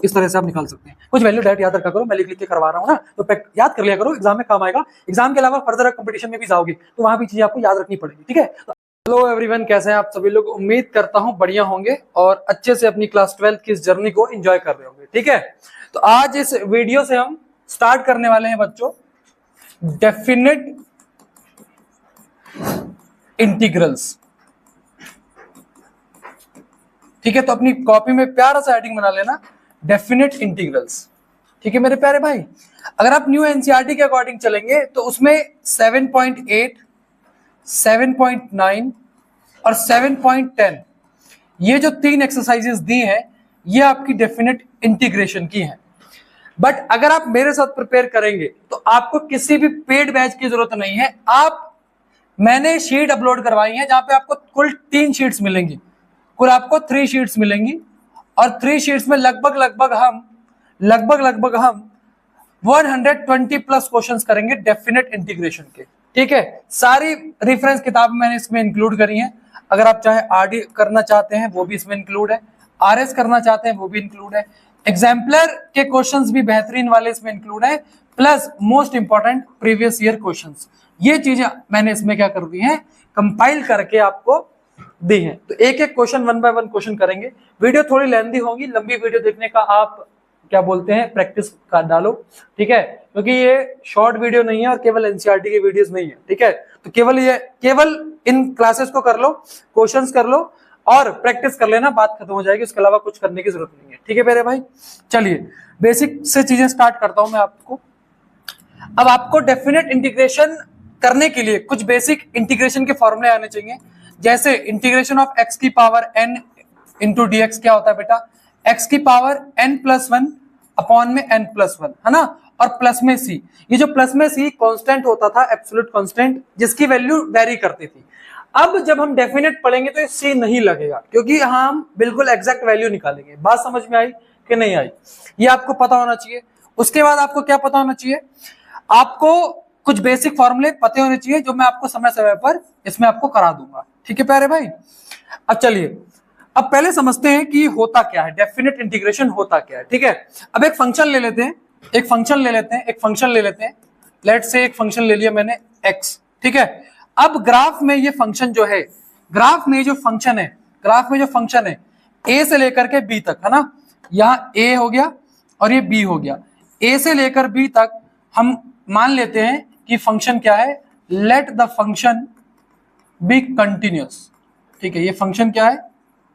इस तरह से आप निकाल सकते हैं। कुछ वैल्यू डायरेक्ट याद रखा करो, मैं लिख लिख के करवा रहा हूँ ना, तो याद कर लिया करो, एग्जाम में काम आएगा। एग्जाम के अलावा फर्दर कंपटीशन में भी जाओगे तो वहां भी चीजें आपको याद रखनी पड़ेगी, ठीक है। हेलो एवरीवन, कैसे हैं आप सभी लोग? उम्मीद करता हूं बढ़िया होंगे और अच्छे से अपनी क्लास 12 की इस जर्नी को एंजॉय कर रहे होंगे, ठीक है। तो आज इस वीडियो से हम स्टार्ट करने वाले हैं बच्चों डेफिनेट इंटीग्रल्स, ठीक है। तो अपनी कॉपी में प्यारा सा हेडिंग बना लेना, डेफिनेट इंटीग्रल्स, ठीक है मेरे प्यारे भाई। अगर आप न्यू एनसीईआरटी के अकॉर्डिंग चलेंगे तो उसमें 7.8, 7.9 और 7.10 ये जो 3 एक्सरसाइजेस दी हैं ये आपकी डेफिनेट इंटीग्रेशन की हैं। बट अगर आप मेरे साथ प्रिपेयर करेंगे तो आपको किसी भी पेड बैच की जरूरत नहीं है। मैंने शीट अपलोड करवाई है जहां पे आपको कुल 3 शीट्स मिलेंगी, कुल आपको 3 शीट्स मिलेंगी और 3 शीट्स में लगभग हम 120 प्लस क्वेश्चंस करेंगे डेफिनेट इंटीग्रेशन के, ठीक है। सारी रेफरेंस किताब मैंने इसमें इंक्लूड करी हैं। अगर आप चाहे आरडी करना चाहते हैं वो भी इसमें इंक्लूड है, आरएस करना चाहते हैं वो भी इंक्लूड है, एग्जाम्पलर के क्वेश्चंस भी बेहतरीन वाले इसमें इंक्लूड है, plus most important previous year questions. ये चीजें मैंने इसमें क्या कर दी हैं, कंपाइल करके आपको दी हैं। तो एक एक क्वेश्चन 1 बाय 1 क्वेश्चन करेंगे। वीडियो थोड़ी लेंथी होगी, लंबी वीडियो देखने का आप क्या बोलते हैं प्रैक्टिस कर डालो, ठीक है, क्योंकि ये शॉर्ट वीडियो नहीं है और केवल एनसीईआरटी की वीडियोस नहीं है, ठीक है। तो केवल इन क्लासेस को कर लो, क्वेश्चंस कर लो और प्रैक्टिस कर लेना, बात खत्म हो जाएगी। उसके अलावा कुछ करने की जरूरत नहीं है, ठीक है मेरे भाई। चलिए बेसिक से चीजें स्टार्ट करता हूं मैं आपको। अब आपको डेफिनेट इंटीग्रेशन करने के लिए कुछ बेसिक इंटीग्रेशन के फॉर्मूले आने चाहिए। जैसे इंटीग्रेशन ऑफ एक्स की power n into D x क्या होता है बेटा, x की पावर n+1 अपॉन में n+1, है ना, और प्लस में c। ये जो प्लस में c कांस्टेंट होता था, एब्सोल्यूट कांस्टेंट, जिसकी वैल्यू वेरी करती थी। अब जब हम डेफिनेट पढ़ेंगे तो ये c नहीं लगेगा, क्योंकि हम बिल्कुल एग्जैक्ट वैल्यू निकालेंगे। बात समझ में आई कि नहीं आई, ये आपको पता होना चाहिए। उसके बाद आपको क्या पता होना चाहिए, आपको कुछ बेसिक फॉर्मूले पते होने चाहिए जो मैं आपको समय समय पर इसमें आपको करा दूंगा, ठीक है प्यारे भाई। अब चलिए, अब पहले समझते हैं कि होता क्या है, डेफिनेट इंटीग्रेशन होता क्या है, ठीक है। अब एक फंक्शन ले लेते हैं, लेट्स से एक फंक्शन ले लिया मैंने x, ठीक है। अब ग्राफ में ये फंक्शन जो है, ग्राफ में जो फंक्शन है a से लेकर के b तक, है ना, यहाँ a हो गया और ये b हो गया। a से लेकर b तक हम मान लेते हैं कि फंक्शन क्या है, let the function B continuous, ठीक है। ये फंक्शन क्या है,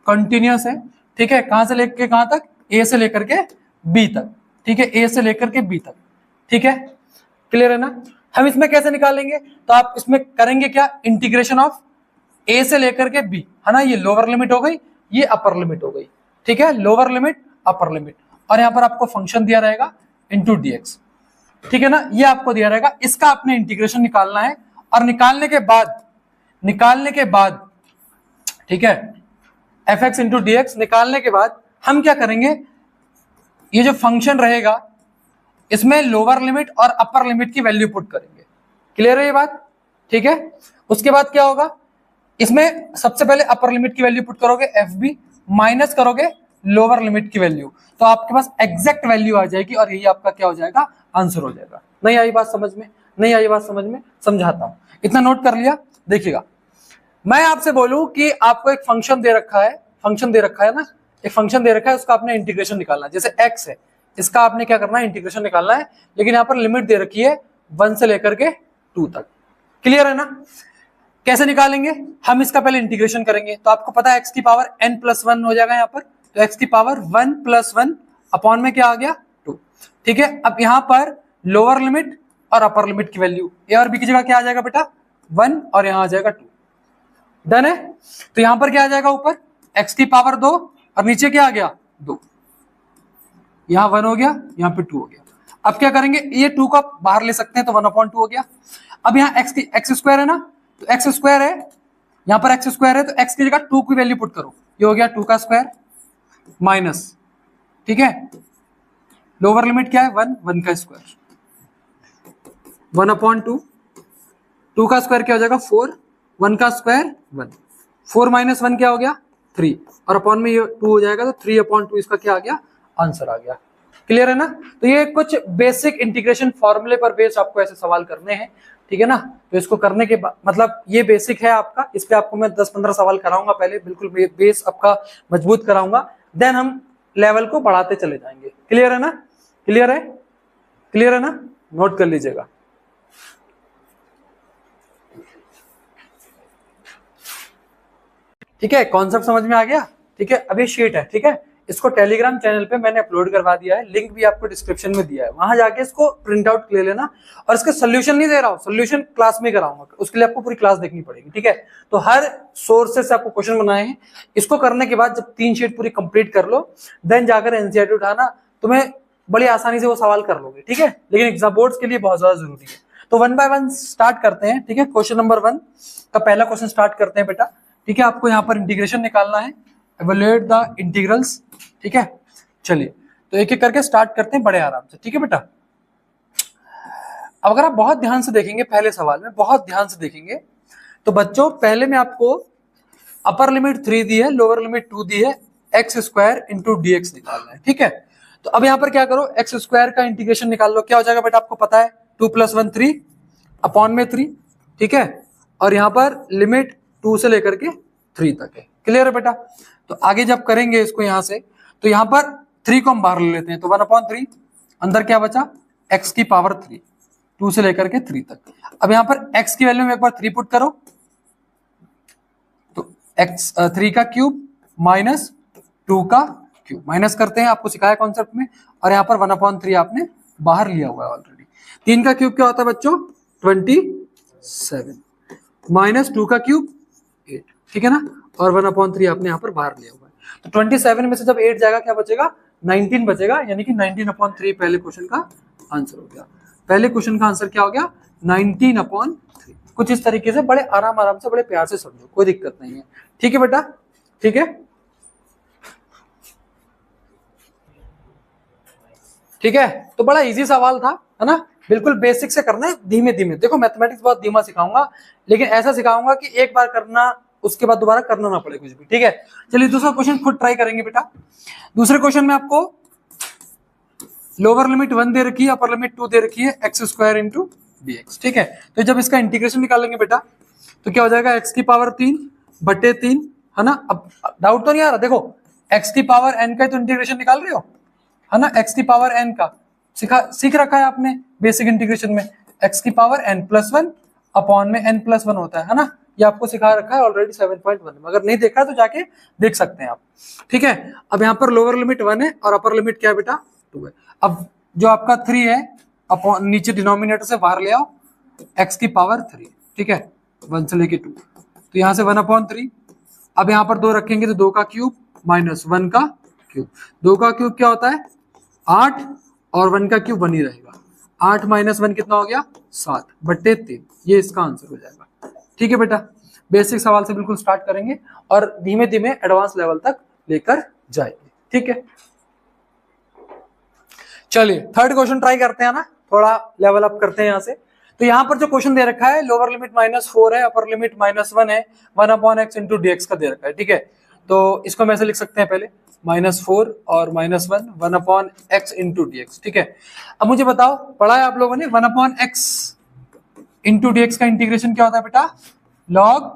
कंटिन्यूअस है, ठीक है। कहां से लेकर कहां तक, ए से लेकर के बी तक, ठीक है, ए से लेकर के बी तक, ठीक है। क्लियर है ना। हम इसमें कैसे निकालेंगे, तो आप इसमें करेंगे क्या, इंटीग्रेशन ऑफ ए से लेकर के बी, है ना। ये लोअर लिमिट हो गई, ये अपर लिमिट हो गई, ठीक है, लोअर लिमिट अपर लिमिट, और यहां पर आपको फंक्शन दिया रहेगा इंटू dx, ठीक है ना, ये आपको दिया रहेगा। इसका आपने इंटीग्रेशन निकालना है और निकालने के बाद ठीक है, fx इंटू डी एक्स निकालने के बाद हम क्या करेंगे, ये जो फंक्शन रहेगा इसमें लोअर लिमिट और अपर लिमिट की वैल्यू पुट करेंगे। क्लियर है ये बात, ठीक है। उसके बाद क्या होगा, इसमें सबसे पहले अपर लिमिट की वैल्यू पुट करोगे fb, माइनस करोगे लोअर लिमिट की वैल्यू, तो आपके पास एग्जैक्ट वैल्यू आ जाएगी और यही आपका क्या हो जाएगा, आंसर हो जाएगा। नहीं आई बात समझ में, समझाता हूं, इतना नोट कर लिया। देखिएगा, मैं आपसे बोलूं कि आपको एक फंक्शन दे रखा है ना, एक फंक्शन दे रखा है, उसका आपने इंटीग्रेशन निकालना है। जैसे x है, इसका आपने क्या करना है, इंटीग्रेशन निकालना है, लेकिन यहाँ पर लिमिट दे रखी है 1 से लेकर के 2 तक। क्लियर है ना। कैसे निकालेंगे, हम इसका पहले इंटीग्रेशन करेंगे, तो आपको पता है x की पावर n+1 हो जाएगा यहाँ पर, तो x की पावर 1+1 अपॉन में क्या आ गया 2, ठीक है। अब यहाँ पर लोअर लिमिट और अपर लिमिट की वैल्यू, ए और बी की जगह क्या आ जाएगा बेटा 1 और यहाँ आ जाएगा 2, डन है। तो यहां पर क्या आ जाएगा, ऊपर x की पावर 2 और नीचे क्या आ गया 2, यहां 1 हो गया, यहां पे 2 हो गया। अब क्या करेंगे, ये 2 को आप बाहर ले सकते हैं, तो 1/2 हो गया। अब यहाँ x स्क्वायर है ना, तो x स्क्वायर है, यहां पर x स्क्वायर है, तो x की जगह 2 की वैल्यू पुट करो, ये हो गया 2 का स्क्वायर माइनस, ठीक है, लोअर लिमिट क्या है 1 का स्क्वायर, 1/2, 2 का स्क्वायर क्या हो जाएगा 4, 1 का स्क्वायर 1, 4 - 1 क्या हो गया 3, और अपॉन में ये 2 हो जाएगा, तो 3/2 इसका क्या आ गया आंसर आ गया। क्लियर है ना? तो ये कुछ बेसिक इंटीग्रेशन फॉर्मूले पर बेस्ड आपको ऐसे सवाल करने हैं, ठीक है ना? तो इसको करने के बाद मतलब ये बेसिक है आपका, इस पे आपको मैं 10-15 सवाल कराऊंगा पहले, बिल्कुल बेस आपका मजबूत कराऊंगा, देन हम लेवल को बढ़ाते चले जाएंगे। क्लियर है ना? क्लियर है? क्लियर है ना? नोट कर लीजिएगा। ठीक है, कॉन्सेप्ट समझ में आ गया? ठीक है, अब ये शीट है, ठीक है, इसको टेलीग्राम चैनल पे मैंने अपलोड करवा दिया है, लिंक भी आपको डिस्क्रिप्शन में दिया है, वहां जाके इसको प्रिंट आउट ले लेना। और इसका सोल्यूशन नहीं दे रहा हूँ, सोल्यूशन क्लास में कराऊंगा, उसके लिए आपको पूरी क्लास देखनी पड़ेगी, ठीक है? तो हर सोर्सेस से आपको क्वेश्चन बनाए हैं, इसको करने के बाद जब 3 शीट पूरी कंप्लीट कर लो, देन जाकर एनसीईआरटी उठाना, तुम्हें बड़ी आसानी से वो सवाल कर लोगे, ठीक है? लेकिन एग्जाम बोर्ड्स के लिए बहुत ज्यादा जरूरी है। तो 1 बाय 1 स्टार्ट करते हैं, ठीक है? क्वेश्चन नंबर 1 का पहला क्वेश्चन स्टार्ट करते हैं बेटा, ठीक है? आपको यहाँ पर इंटीग्रेशन निकालना है, एवेल्युएट द इंटीग्रल्स, ठीक है? चलिए, तो एक एक करके स्टार्ट करते हैं बड़े आराम से, ठीक है बेटा? अब अगर आप बहुत ध्यान से देखेंगे, पहले सवाल में बहुत ध्यान से देखेंगे, तो बच्चों पहले में आपको अपर लिमिट 3 दी है, लोअर लिमिट 2 दी है, x square into D x निकालना है, ठीक है? तो अब यहाँ पर क्या करो, एक्स स्क्वायर का इंटीग्रेशन निकाल लो, क्या हो जाएगा बेटा? आपको पता है 2 + 1 3 अपॉन में 3, ठीक है? और यहाँ पर लिमिट 2 से लेकर के 3 तक है। क्लियर है बेटा? तो आगे जब करेंगे इसको यहाँ से, तो यहाँ पर 3 को हम बाहर ले लेते हैं, तो 1/3, अंदर क्या बचा? x की पावर 3, 2 से लेकर के 3 तक। अब यहाँ पर x की वैल्यू में एक बार 3 पुट करो, तो x 3 का क्यूब माइनस 2 का क्यूब, माइनस करते हैं, आपको सिखाया कॉन्सेप्ट में। और यहाँ पर 1/3 आपने बाहर लिया हुआ है ऑलरेडी। 3 का क्यूब क्या होता है बच्चों? 27 माइनस 2 का क्यूब 8, ठीक है ना? और 1/3 आपने यहाँ पर बाहर लिया हुआ है। तो 27 में से जब 8 जाएगा, क्या बचेगा? 19 बचेगा, यानी कि 19/3 पहले क्वेश्चन का आंसर हो गया। पहले क्वेश्चन का आंसर क्या हो गया? 19/3। कुछ इस तरीके से बड़े आराम से, बड़े प्यार से समझो, कोई दिक्कत नहीं है, ठीक है बेटा? ठीक है, ठीक है। तो बड़ा इजी सवाल था, है ना? बिल्कुल बेसिक से करना है, धीमे धीमे। देखो मैथमेटिक्स बहुत धीमा सिखाऊंगा, लेकिन ऐसा सिखाऊंगा कि एक बार करना, उसके बाद दोबारा करना ना पड़े कुछ भी, ठीक है? चलिए दूसरा क्वेश्चन खुद ट्राई करेंगे बेटा। दूसरे क्वेश्चन में आपको लोअर लिमिट 1 दे रखी है, अपर लिमिट 2 दे रखी है, x square into D x, ठीक है? तो जब इसका इंटीग्रेशन निकालेंगे बेटा, तो क्या हो जाएगा? एक्स की पावर 3/3, है ना? अब डाउट तो नहीं आ रहा? देखो एक्स की पावर n का तो इंटीग्रेशन निकाल रहे हो, है ना? एक्स की पावर n का सीख रखा है आपने बेसिक इंटीग्रेशन में, एक्स की पावर n+1 अपॉन में n+1 होता है ना? ये आपको सिखा रखा है ऑलरेडी 7.1 में, अगर नहीं देखा तो जाके देख सकते हैं आप, ठीक है? अब यहाँ पर लोअर लिमिट 1 है और अपर लिमिट क्या है बेटा? 2 है। अब जो आपका 3 है, अपॉन नीचे डिनोमिनेटर से बाहर ले आओ, एक्स की पावर 3, ठीक है? 1 से लेके 2, तो यहाँ से 1/3। अब यहाँ पर 2 रखेंगे तो 2 का क्यूब माइनस 1 का क्यूब, 2 का क्यूब क्या होता है? 8, और 1 का क्यूब 1 ही रहेगा। 8 माइनस 1 कितना हो गया? 7/3। ये इसका आंसर हो जाएगा, ठीक है बेटा? बेसिक सवाल से बिल्कुल स्टार्ट करेंगे और धीमे धीमे एडवांस लेवल तक लेकर जाएंगे, ठीक है? चलिए थर्ड क्वेश्चन ट्राई करते हैं ना, थोड़ा लेवल अप करते हैं यहाँ से। तो यहाँ पर जो क्वेश्चन दे रखा है, लोअर लिमिट -4 है, अपर लिमिट -1 है, 1/x इंटू dx का दे रखा है, ठीक है? तो इसको हम ऐसे लिख सकते हैं, पहले -4 और -1, 1/x इंटू dx, ठीक है? अब मुझे बताओ, पढ़ा है आप लोगों ने 1/x इंटू dx का इंटीग्रेशन क्या होता है बेटा? लॉग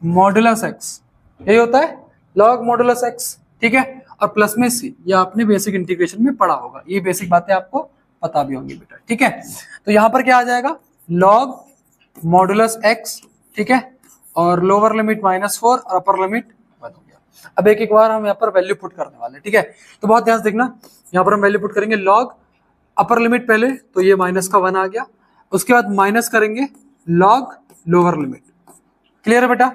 मॉडुलस x, यही होता है, लॉग मॉडुलस x, ठीक है? और प्लस में c, ये आपने बेसिक इंटीग्रेशन में पढ़ा होगा, ये बेसिक बातें आपको पता भी होंगी बेटा, ठीक है? तो यहाँ पर क्या आ जाएगा? लॉग मॉडुलस x, ठीक है? और लोअर लिमिट -4 और अपर लिमिट 1 हो गया। अब एक एक बार हम यहाँ पर वैल्यू पुट करने वाले, ठीक है? तो बहुत ध्यान से देखना, यहाँ पर हम वैल्यू पुट करेंगे, लॉग अपर लिमिट पहले, तो ये -1 आ गया, उसके बाद माइनस करेंगे लॉग लोअर लिमिट। क्लियर है बेटा?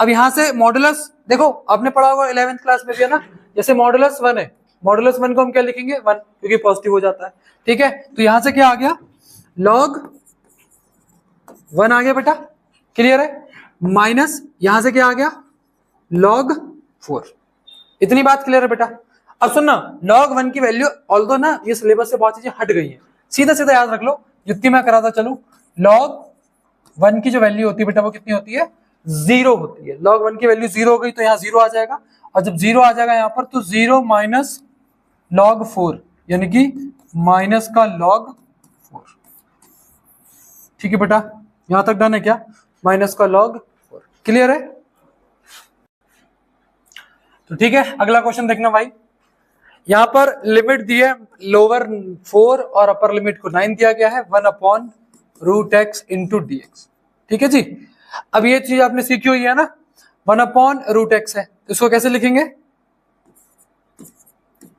अब यहां से मॉडुलस, देखो आपने पढ़ा होगा 11th क्लास में भी, है ना? जैसे मॉडुलस 1 है, मॉडुलस 1 को हम क्या लिखेंगे? 1, क्योंकि पॉजिटिव हो जाता है, ठीक है? तो यहां से क्या आ गया? लॉग 1 आ गया बेटा, क्लियर है? माइनस यहां से क्या आ गया? लॉग 4। इतनी बात क्लियर है बेटा? अब सुनना, लॉग 1 की वैल्यू, ऑल्दो ना ये सिलेबस से बहुत चीजें हट गई हैं, सीधा सीधा याद रख लो, जितनी मैं कराता चलूं, लॉग 1 की जो वैल्यू होती है बेटा, वो कितनी होती है? 0 होती है। लॉग 1 की वैल्यू 0 हो गई, तो यहाँ 0 आ जाएगा, और जब 0 आ जाएगा यहाँ पर, तो 0 माइनस log 4 यानी कि माइनस का log 4। ठीक है बेटा, यहां तक डन है क्या? माइनस का log 4 क्लियर है? तो ठीक है, अगला क्वेश्चन देखना भाई। यहां पर लिमिट दी है, लोअर 4 और अपर लिमिट को 9 दिया गया है, 1/√x इंटू डी एक्स। ठीक है जी। अब ये चीज आपने सीखी हुई है ना, 1/√x है, तो इसको कैसे लिखेंगे?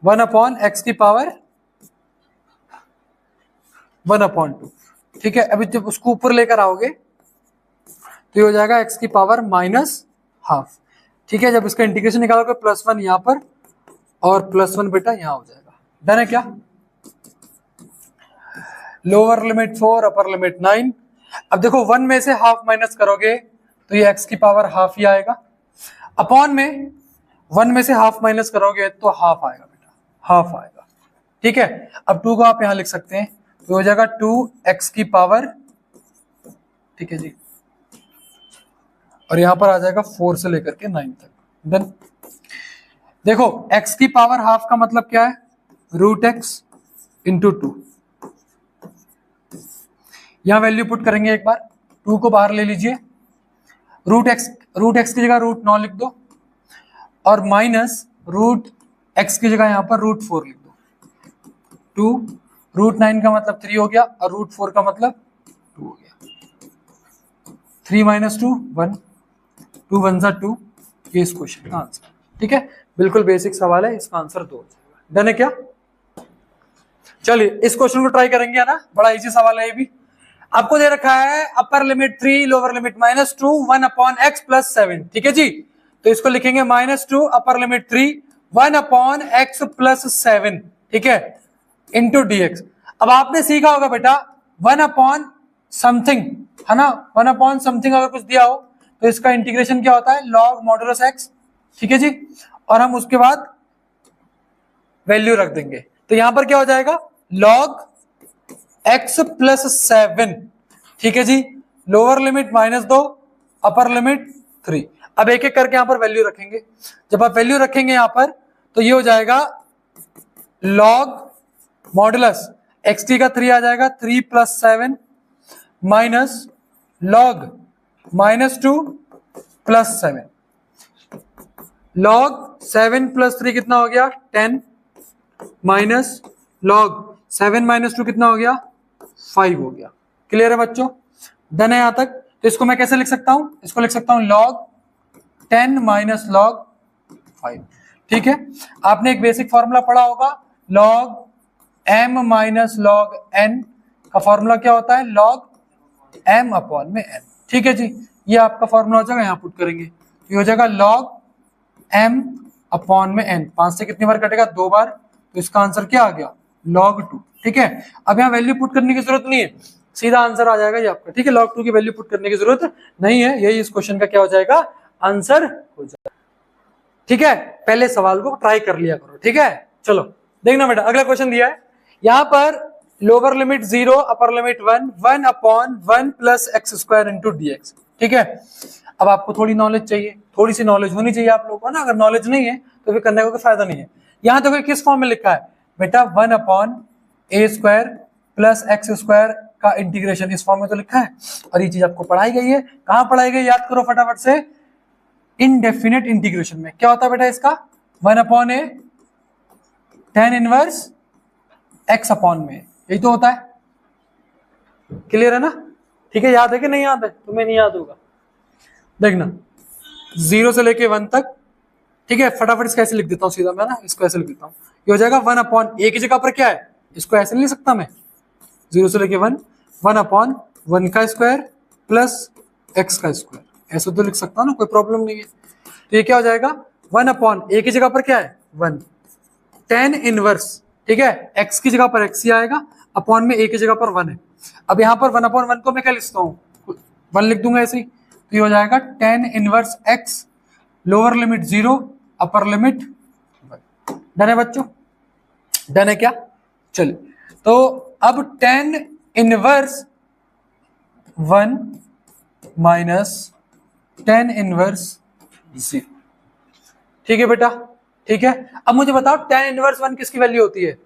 1/x की पावर 1/2। ठीक है, अभी जब उसको ऊपर लेकर आओगे तो ये हो जाएगा x की पावर -12। ठीक है, जब इसका इंटीग्रेशन निकालोगे +1 यहां पर और +1 बेटा यहां हो जाएगा। डन है क्या? Lower limit 4 upper limit 9। अब देखो 1 में से हाफ माइनस करोगे तो ये x की पावर हाफ ही आएगा, अपॉन में 1 में से हाफ माइनस करोगे तो हाफ आएगा बेटा, हाफ आएगा। ठीक है, अब 2 को आप यहां लिख सकते हैं, तो हो जाएगा 2x की पावर, ठीक है जी, और यहां पर आ जाएगा 4 से लेकर के 9 तक। डन। देखो x की पावर हाफ का मतलब क्या है? √x into 2। यहां वैल्यू पुट करेंगे एक बार, 2 को बाहर ले लीजिए, √x की जगह √9 लिख दो, और माइनस √x की जगह यहां पर √4 लिख दो। 2 √9 का मतलब 3 हो गया, और √4 का मतलब 2 हो गया। 3 - 2 1, 2 1 = 2। ये इस क्वेश्चन का आंसर। ठीक है, बिल्कुल बेसिक सवाल है, इसका आंसर 2 हो जाएगा। डन है क्या? चलिए इस क्वेश्चन को ट्राई करेंगे, है ना, बड़ा इजी सवाल है ये भी। आपको दे रखा है upper limit 3 lower limit -2 1/x + 7। ठीक है जी, तो इसको लिखेंगे -2 अपर लिमिट 3 1/x + 7। ठीक है, इंटू dx। अब आपने सीखा होगा बेटा 1/समथिंग, है ना, 1/समथिंग अगर कुछ दिया हो तो इसका इंटीग्रेशन क्या होता है? log modulus x। ठीक है जी, और हम उसके बाद वैल्यू रख देंगे, तो यहां पर क्या हो जाएगा? log x + 7। ठीक है जी, लोअर लिमिट -2 अपर लिमिट 3। अब एक एक करके यहां पर वैल्यू रखेंगे। जब आप वैल्यू रखेंगे यहां पर तो ये हो जाएगा log मॉडुलस xt का 3 आ जाएगा, 3 + 7 माइनस log -2 + 7। log 7 + 3 कितना हो गया? 10 माइनस log 7 - 2 कितना हो गया? 5 हो गया। क्लियर है बच्चों? डन है यहां तक? तो इसको मैं कैसे लिख सकता हूं? इसको लिख सकता हूं log 10 - log 5। ठीक है, आपने एक बेसिक फॉर्मूला पढ़ा होगा, log m - log n का फॉर्मूला क्या होता है? log m/n। ठीक है जी, ये आपका फॉर्मूला हो जाएगा, यहां पुट करेंगे, ये हो जाएगा log m/n। 5 से कितनी बार कटेगा? 2 बार, तो इसका आंसर क्या आ गया? log 2। ठीक है, अब यहाँ वैल्यू पुट करने की जरूरत नहीं है, सीधा आंसर आ जाएगा ये आपका। ठीक है, log 2 की वैल्यू पुट करने की जरूरत नहीं है, यही इस क्वेश्चन का क्या हो जाएगा? आंसर हो जाएगा। ठीक है, पहले सवाल को ट्राई कर लिया करो। ठीक है, चलो देखना बेटा, अगला क्वेश्चन दिया है यहां पर, lower limit 0 upper limit 1 1/1 + x² into dx। ठीक है, अब आपको थोड़ी नॉलेज चाहिए, थोड़ी सी नॉलेज होनी चाहिए आप लोगों को ना, अगर नॉलेज नहीं है तो फिर करने का कोई फायदा नहीं है। यहां देखो किस फॉर्म में लिखा है बेटा, 1/a² + x² का इंटीग्रेशन, इस फॉर्म में तो लिखा है, और ये चीज आपको पढ़ाई गई है। कहां पढ़ाई गई? याद करो फटाफट से, इनडेफिनेट इंटीग्रेशन में। क्या होता है बेटा इसका? 1/a tan इनवर्स x/में, यही तो होता है। क्लियर है ना? ठीक है, याद है कि नहीं याद है? तुम्हें नहीं याद होगा, देखना 0 से लेके 1 तक। ठीक है, फटाफट इसको ऐसे लिख देता हूं सीधा मैं ना, इसको ऐसे लिख देता हूं, ये हो जाएगा 1/a की जगह पर क्या है? इसको ऐसे नहीं लिख सकता मैं, 0 से लेके 1 1/1 का स्क्वायर प्लस x का स्क्वायर, ऐसे तो लिख सकता हूं ना, कोई प्रॉब्लम नहीं है। तो ये क्या हो जाएगा? 1/a की जगह पर क्या है? 1 tan इनवर्स, ठीक है, x की जगह पर x ही आएगा, अपॉन में a की जगह पर 1 है। अब यहाँ पर 1/1 को मैं क्या लिखता हूँ? 1 लिख दूंगा ऐसे ही, तो ये हो जाएगा tan inverse x, lower limit 0 upper limit 1। Done है बच्चों? डन है क्या? चलिए, तो अब tan inverse 1 minus tan inverse 0। ठीक है बेटा, ठीक है। अब मुझे बताओ tan इनवर्स 1 किसकी वैल्यू होती है?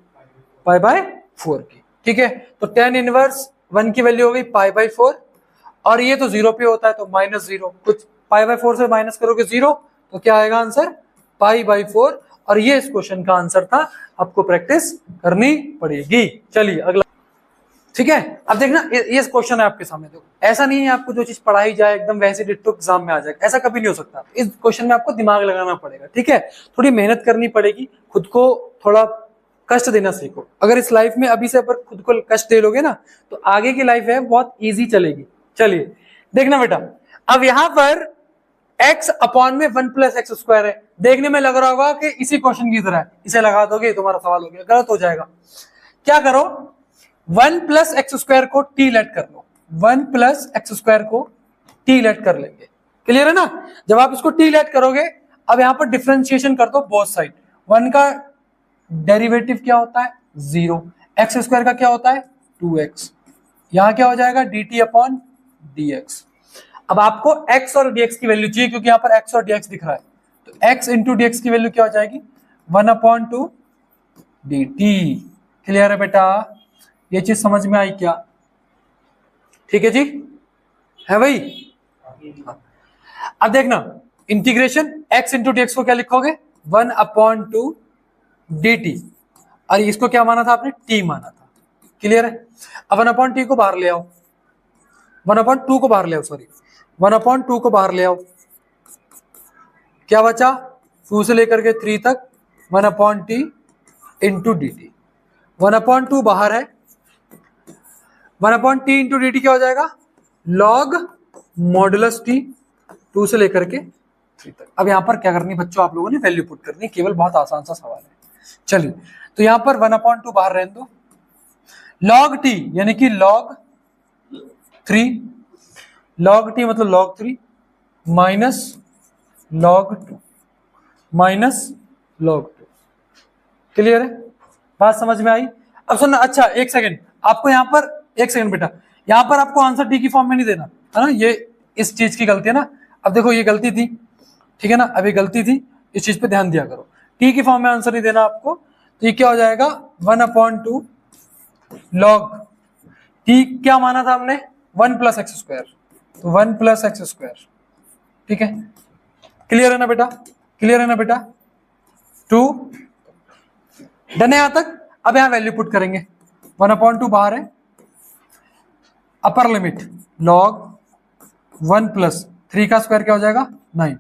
पाई बाय 4 की, ठीक है। तो tan इनवर्स 1 की वैल्यू हो गई पाई बाय 4, और ये तो 0 पे होता है तो -0, कुछ पाई बाय 4 से माइनस करोगे 0, तो क्या आएगा आंसर? Pi by 4। और ये इस क्वेश्चन का आंसर था, आपको प्रैक्टिस करनी पड़ेगी। चलिए अगला, ठीक है। अब देखना ये क्वेश्चन है आपके सामने, देखो ऐसा नहीं है आपको जो चीज पढ़ाई जाए एकदम वैसे डिट्टो एग्जाम में आ जाएगा, ऐसा कभी नहीं हो सकता। इस क्वेश्चन में आपको दिमाग लगाना पड़ेगा, ठीक है, थोड़ी मेहनत करनी पड़ेगी, खुद को थोड़ा कष्ट देना सीखो। अगर इस लाइफ में अभी से पर खुद को कष्ट दे लोगे ना, तो आगे की लाइफ है बहुत ईजी चलेगी। चलिए देखना बेटा, अब यहां पर x अपॉन में 1 प्लस एक्स स्क्वायर है, देखने में लग रहा होगा कि इसी क्वेश्चन की तरह है, इसे लगा दोगे तुम्हारा सवाल हो गया, गलत हो जाएगा। क्या करो, 1 प्लस एक्स स्क्वायर को t लेट कर लो, 1 प्लस एक्स स्क्वायर को t लेट कर लेंगे, क्लियर है ना। जब आप इसको t लेट करोगे, अब यहां पर डिफरेंशिएशन कर दो बोथ साइड, 1 का डेरिवेटिव क्या होता है 0, एक्स स्क्वायर का क्या होता है 2x, यहां क्या हो जाएगा dt अपॉन dx। अब आपको x और dx की वैल्यू चाहिए, क्योंकि यहां पर x और dx दिख रहा है, तो x इंटू dx की वैल्यू क्या हो जाएगी 1/2 dt। क्लियर है बेटा, ये चीज समझ में आई क्या? ठीक है जी, है भाई। अब देखना, इंटीग्रेशन x इंटू dx को क्या लिखोगे 1/2 dt, और इसको क्या माना था आपने, t माना था, क्लियर है। अब 1/t को बाहर ले आओ, 1/2 को बाहर ले आओ, सॉरी 1/2 को बाहर ले आओ, क्या बचा 2 से लेकर के 3 तक 1/t इंटू डी टी, 1/2 बाहर है, 1/t इंटू डी टी क्या हो जाएगा लॉग मॉडुलस टी, 2 से लेकर के 3 तक। अब यहां पर क्या करनी बच्चों, आप लोगों ने वैल्यू पुट करनी, केवल बहुत आसान सा सवाल है। चलिए तो यहां पर 1/2 बाहर रहने दो, लॉग टी यानी कि लॉग 3, लॉग टी मतलब log 3 minus log 2 minus log 2, clear है, बात समझ में आई। अब सुनना, अच्छा एक सेकंड, आपको यहां पर एक सेकंड बेटा, यहां पर आपको आंसर टी की फॉर्म में नहीं देना है ना, ये इस चीज की गलती है ना। अब देखो ये गलती थी, ठीक है ना, अभी गलती थी, इस चीज पे ध्यान दिया करो, टी की फॉर्म में आंसर नहीं देना आपको। तो ये क्या हो जाएगा 1/2 लॉग टी, क्या माना था हमने 1 प्लस एक्स स्क्वायर, तो 1 प्लस एक्स स्क्वायर, ठीक है, क्लियर है ना बेटा, क्लियर है ना बेटा 2, डन है यहां तक। अब यहां वैल्यू पुट करेंगे, 1/2 बाहर है, अपर लिमिट लॉग 1 प्लस 3 का स्क्वायर क्या हो जाएगा 9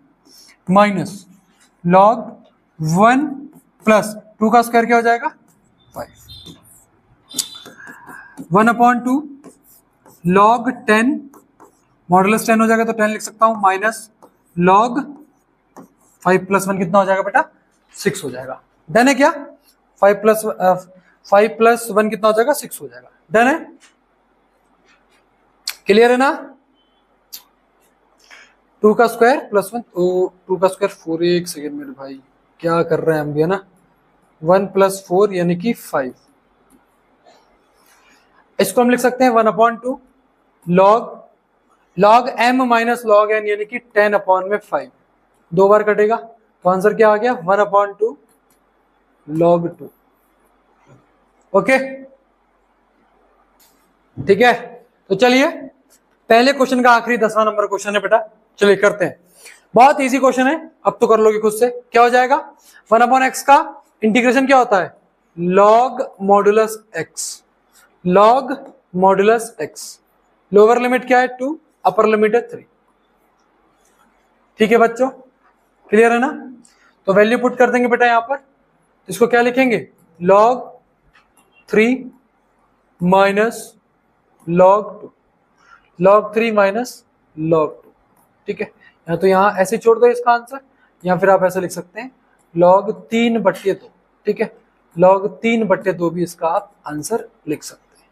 माइनस लॉग 1 प्लस 2 का स्क्वायर क्या हो जाएगा 5, 1/2 लॉग 10 मॉडुलस 10 हो जाएगा तो 10 लिख सकता हूं, माइनस लॉग 5 प्लस 1 कितना हो जाएगा बेटा 6 हो जाएगा। डन है क्या, 5 प्लस 1 कितना हो जाएगा 6 हो जाएगा, डन है, क्लियर है ना। 2 का स्क्वायर प्लस 1, 2 का स्क्वायर 4, एक सेकेंड मेरे भाई क्या कर रहे हैं हम भी, है ना, 1 प्लस 4 यानी कि 5, इसको हम लिख सकते हैं 1/2 log m minus log n यानी कि 10/5, 2 बार कटेगा तो आंसर क्या आ गया 1/2 लॉग 2, ओके ठीक है। तो चलिए पहले क्वेश्चन का आखिरी 10वां नंबर क्वेश्चन है बेटा, चलिए करते हैं, बहुत इजी क्वेश्चन है, अब तो कर लोगे खुद से। क्या हो जाएगा 1/x का इंटीग्रेशन क्या होता है log modulus x, log modulus x, lower limit क्या है 2, अपर लिमिट है 3, ठीक है बच्चों, क्लियर है ना। तो वैल्यू पुट कर देंगे बेटा यहां पर, इसको क्या लिखेंगे log 3 minus log 2, log 3 minus log 2, ठीक है। या तो यहां ऐसे छोड़ दो इसका आंसर, या फिर आप ऐसे लिख सकते हैं log 3/2, ठीक है, log 3/2 भी इसका आप आंसर लिख सकते हैं,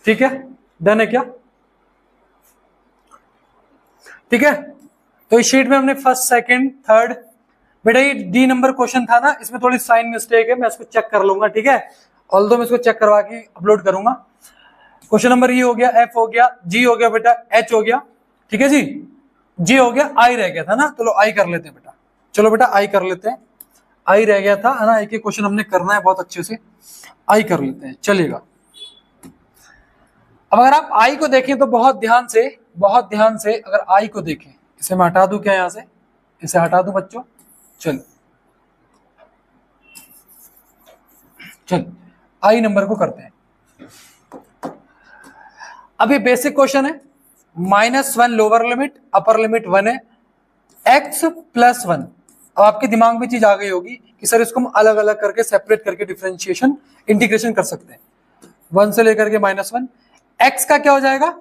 ठीक है, डन है क्या, ठीक है। तो इस शीट में हमने फर्स्ट सेकंड थर्ड, बेटा ये डी नंबर क्वेश्चन था ना, इसमें थोड़ी साइन मिस्टेक है, मैं इसको चेक कर लूंगा, ठीक है, ऑल्दो मैं इसको चेक करवा के अपलोड करूंगा। क्वेश्चन नंबर ई हो गया, एफ हो गया, जी हो गया बेटा, एच हो गया, ठीक है जी, जी हो गया, आई रह गया था ना, चलो आई कर लेते हैं बेटा, चलो बेटा आई कर लेते हैं। आई रह गया था, है ना। एक एक क्वेश्चन हमने करना है बहुत अच्छे से, आई कर लेते हैं, चलेगा। अब अगर आप आई को देखें तो बहुत ध्यान से अगर आई को देखें, इसे मैं हटा दूं क्या यहां से, इसे हटा दूं बच्चों, चलो चल आई नंबर को करते हैं। अब ये बेसिक क्वेश्चन है, -1 लोअर लिमिट, अपर लिमिट 1 है, x + 1। अब आपके दिमाग में चीज आ गई होगी कि सर इसको हम अलग अलग करके सेपरेट करके डिफरेंशिएशन इंटीग्रेशन कर सकते हैं, 1 से लेकर के -1। x का क्या हो जाएगा,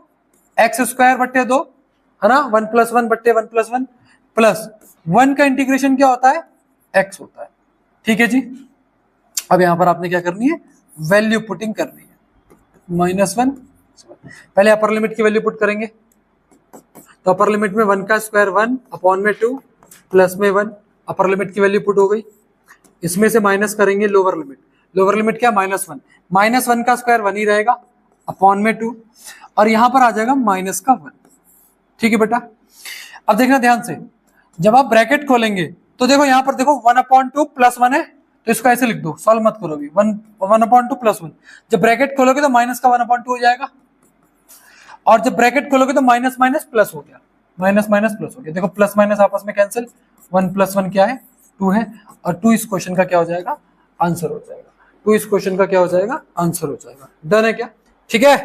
x² बट्टे 2, है ना, 1 + 1 बट्टे 1 + 1 प्लस 1 का इंटीग्रेशन क्या होता है, x होता है। ठीक है जी। अब यहां पर आपने क्या करनी है, वैल्यू पुटिंग करनी है, -1। पहले अपर लिमिट की वैल्यू पुट करेंगे, तो अपर लिमिट में 1 का स्क्वायर 1 अपॉन में 2 प्लस में 1, अपर लिमिट की वैल्यू पुट हो गई। इसमें से माइनस करेंगे लोअर लिमिट, लोअर लिमिट क्या, -1, -1 का स्क्वायर 1 ही रहेगा अपॉन में 2, और यहां पर आ जाएगा -1। ठीक है बेटा। अब देखना ध्यान से, जब आप ब्रैकेट खोलेंगे तो देखो यहां पर देखो 1/2 + 1 है, तो इसको ऐसे लिख दो, सॉल्व मत करो अभी, 1/2 + 1। जब ब्रैकेट खोलोगे तो माइनस का 1/2 हो जाएगा, और जब ब्रैकेट खोलोगे तो माइनस माइनस प्लस हो गया, माइनस माइनस प्लस हो गया। देखो प्लस माइनस आपस में कैंसिल, 1 + 1 क्या है, 2 है, और 2 इस क्वेश्चन का क्या हो जाएगा, आंसर हो जाएगा। 2 इस क्वेश्चन का क्या हो जाएगा, आंसर हो जाएगा। डन है क्या, ठीक है।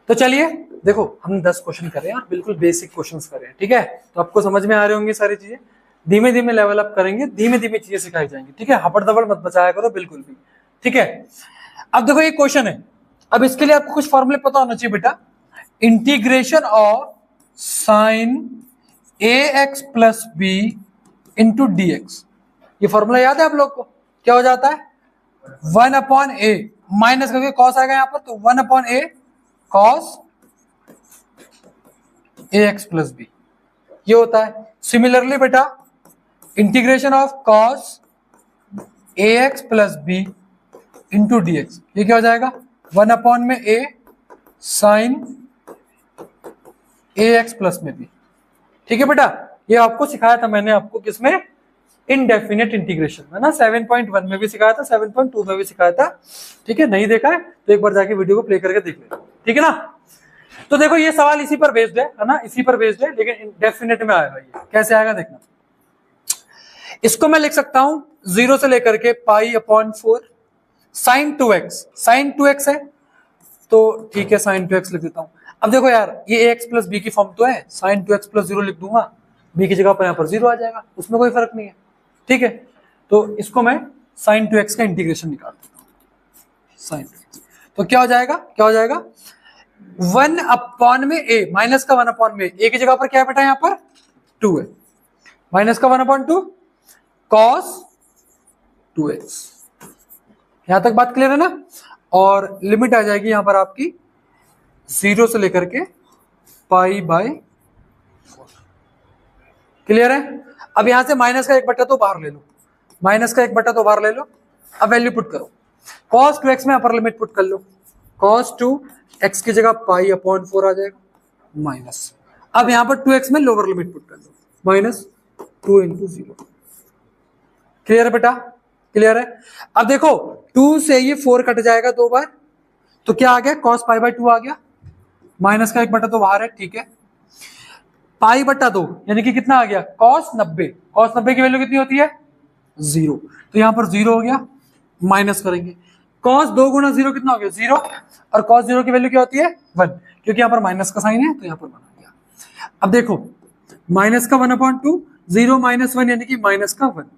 तो चलिए देखो हमने 10 क्वेश्चन करे हैं और बिल्कुल बेसिक क्वेश्चंस करे हैं, ठीक है। तो आपको समझ में आ रही होंगी सारी चीजें, धीमे धीमे लेवल अप करेंगे, धीमे धीमे चीजें सिखाई जाएंगी, ठीक है। हपड़ दबड़ मत बचाया करो बिल्कुल भी, ठीक है। अब देखो ये क्वेश्चन है, अब इसके लिए आपको कुछ फॉर्मूले पता होना चाहिए बेटा। Integration of sine ax + b into dx, ये फॉर्मूला याद है आप लोग को, क्या हो जाता है, 1/a माइनस करके कॉस आएगा यहाँ पर, तो 1/a cos ax + b ये होता है। सिमिलरली बेटा integration of cos ax + b into dx, ये क्या हो जाएगा, 1/a sin ax + में b। ठीक है बेटा, ये आपको सिखाया था मैंने आपको किसमें, इनडेफिनेट इंटीग्रेशन, है ना, 7.1 में भी सिखाया था, 7.2 में भी सिखाया था। ठीक है, नहीं देखा है तो एक बार जाके वीडियो को प्ले करके देख लेना, ठीक है ना। तो देखो ये सवाल इसी पर बेस्ड है ना, इसी पर बेस्ड है, लेकिन डेफिनेट में आएगा। ये कैसे आएगा देखना, इसको मैं लिख सकता हूं 0 से लेकर के π/4 sin 2x, sin 2x है तो ठीक है sin 2x लिख देता हूं। अब देखो यार ये ax + b की फॉर्म तो है, sin 2x + 0 लिख दूंगा, b की जगह पर यहाँ पर 0 आ जाएगा, उसमें कोई फर्क नहीं है, ठीक है। तो इसको मैं sin 2x का इंटीग्रेशन निकाल देता हूं, sin 2x, तो क्या हो जाएगा, क्या हो जाएगा, 1 में a, माइनस का 1 में a की जगह पर क्या है बेटा, यहाँ पर 2 है, माइनस का 1/2 cos 2x। यहां तक बात क्लियर है ना। और लिमिट आ जाएगी यहां पर आपकी 0 से लेकर के π/4, क्लियर है। अब यहां से माइनस का 1/2 तो बाहर ले लो, माइनस का 1/2 तो बाहर ले लो। अब वैल्यू पुट करो, cos 2x में अपर लिमिट पुट कर लो, cos 2x की जगह π/4 आ जाएगा माइनस। अब यहां पर 2x में लोअर लिमिट पुट कर लो, -2 × 0। क्लियर है बेटा, क्लियर है। अब देखो 2 से ये 4 कट जाएगा 2 बार, तो क्या आ गया, cos π/2 आ गया, माइनस का 1/2 बाहर है, ठीक है। π/2 यानी कि कितना आ गया, cos 90, cos 90 की वैल्यू कितनी होती है, 0, तो यहां पर 0 हो गया, माइनस करेंगे, cos 2 × 0 कितना हो गया, 0, और cos 0 की वैल्यू क्या होती है, 1, क्योंकि यहां पर माइनस का साइन है तो यहां पर 1 आ गया। अब देखो माइनस का 1/2, 0 - 1 यानी कि -1,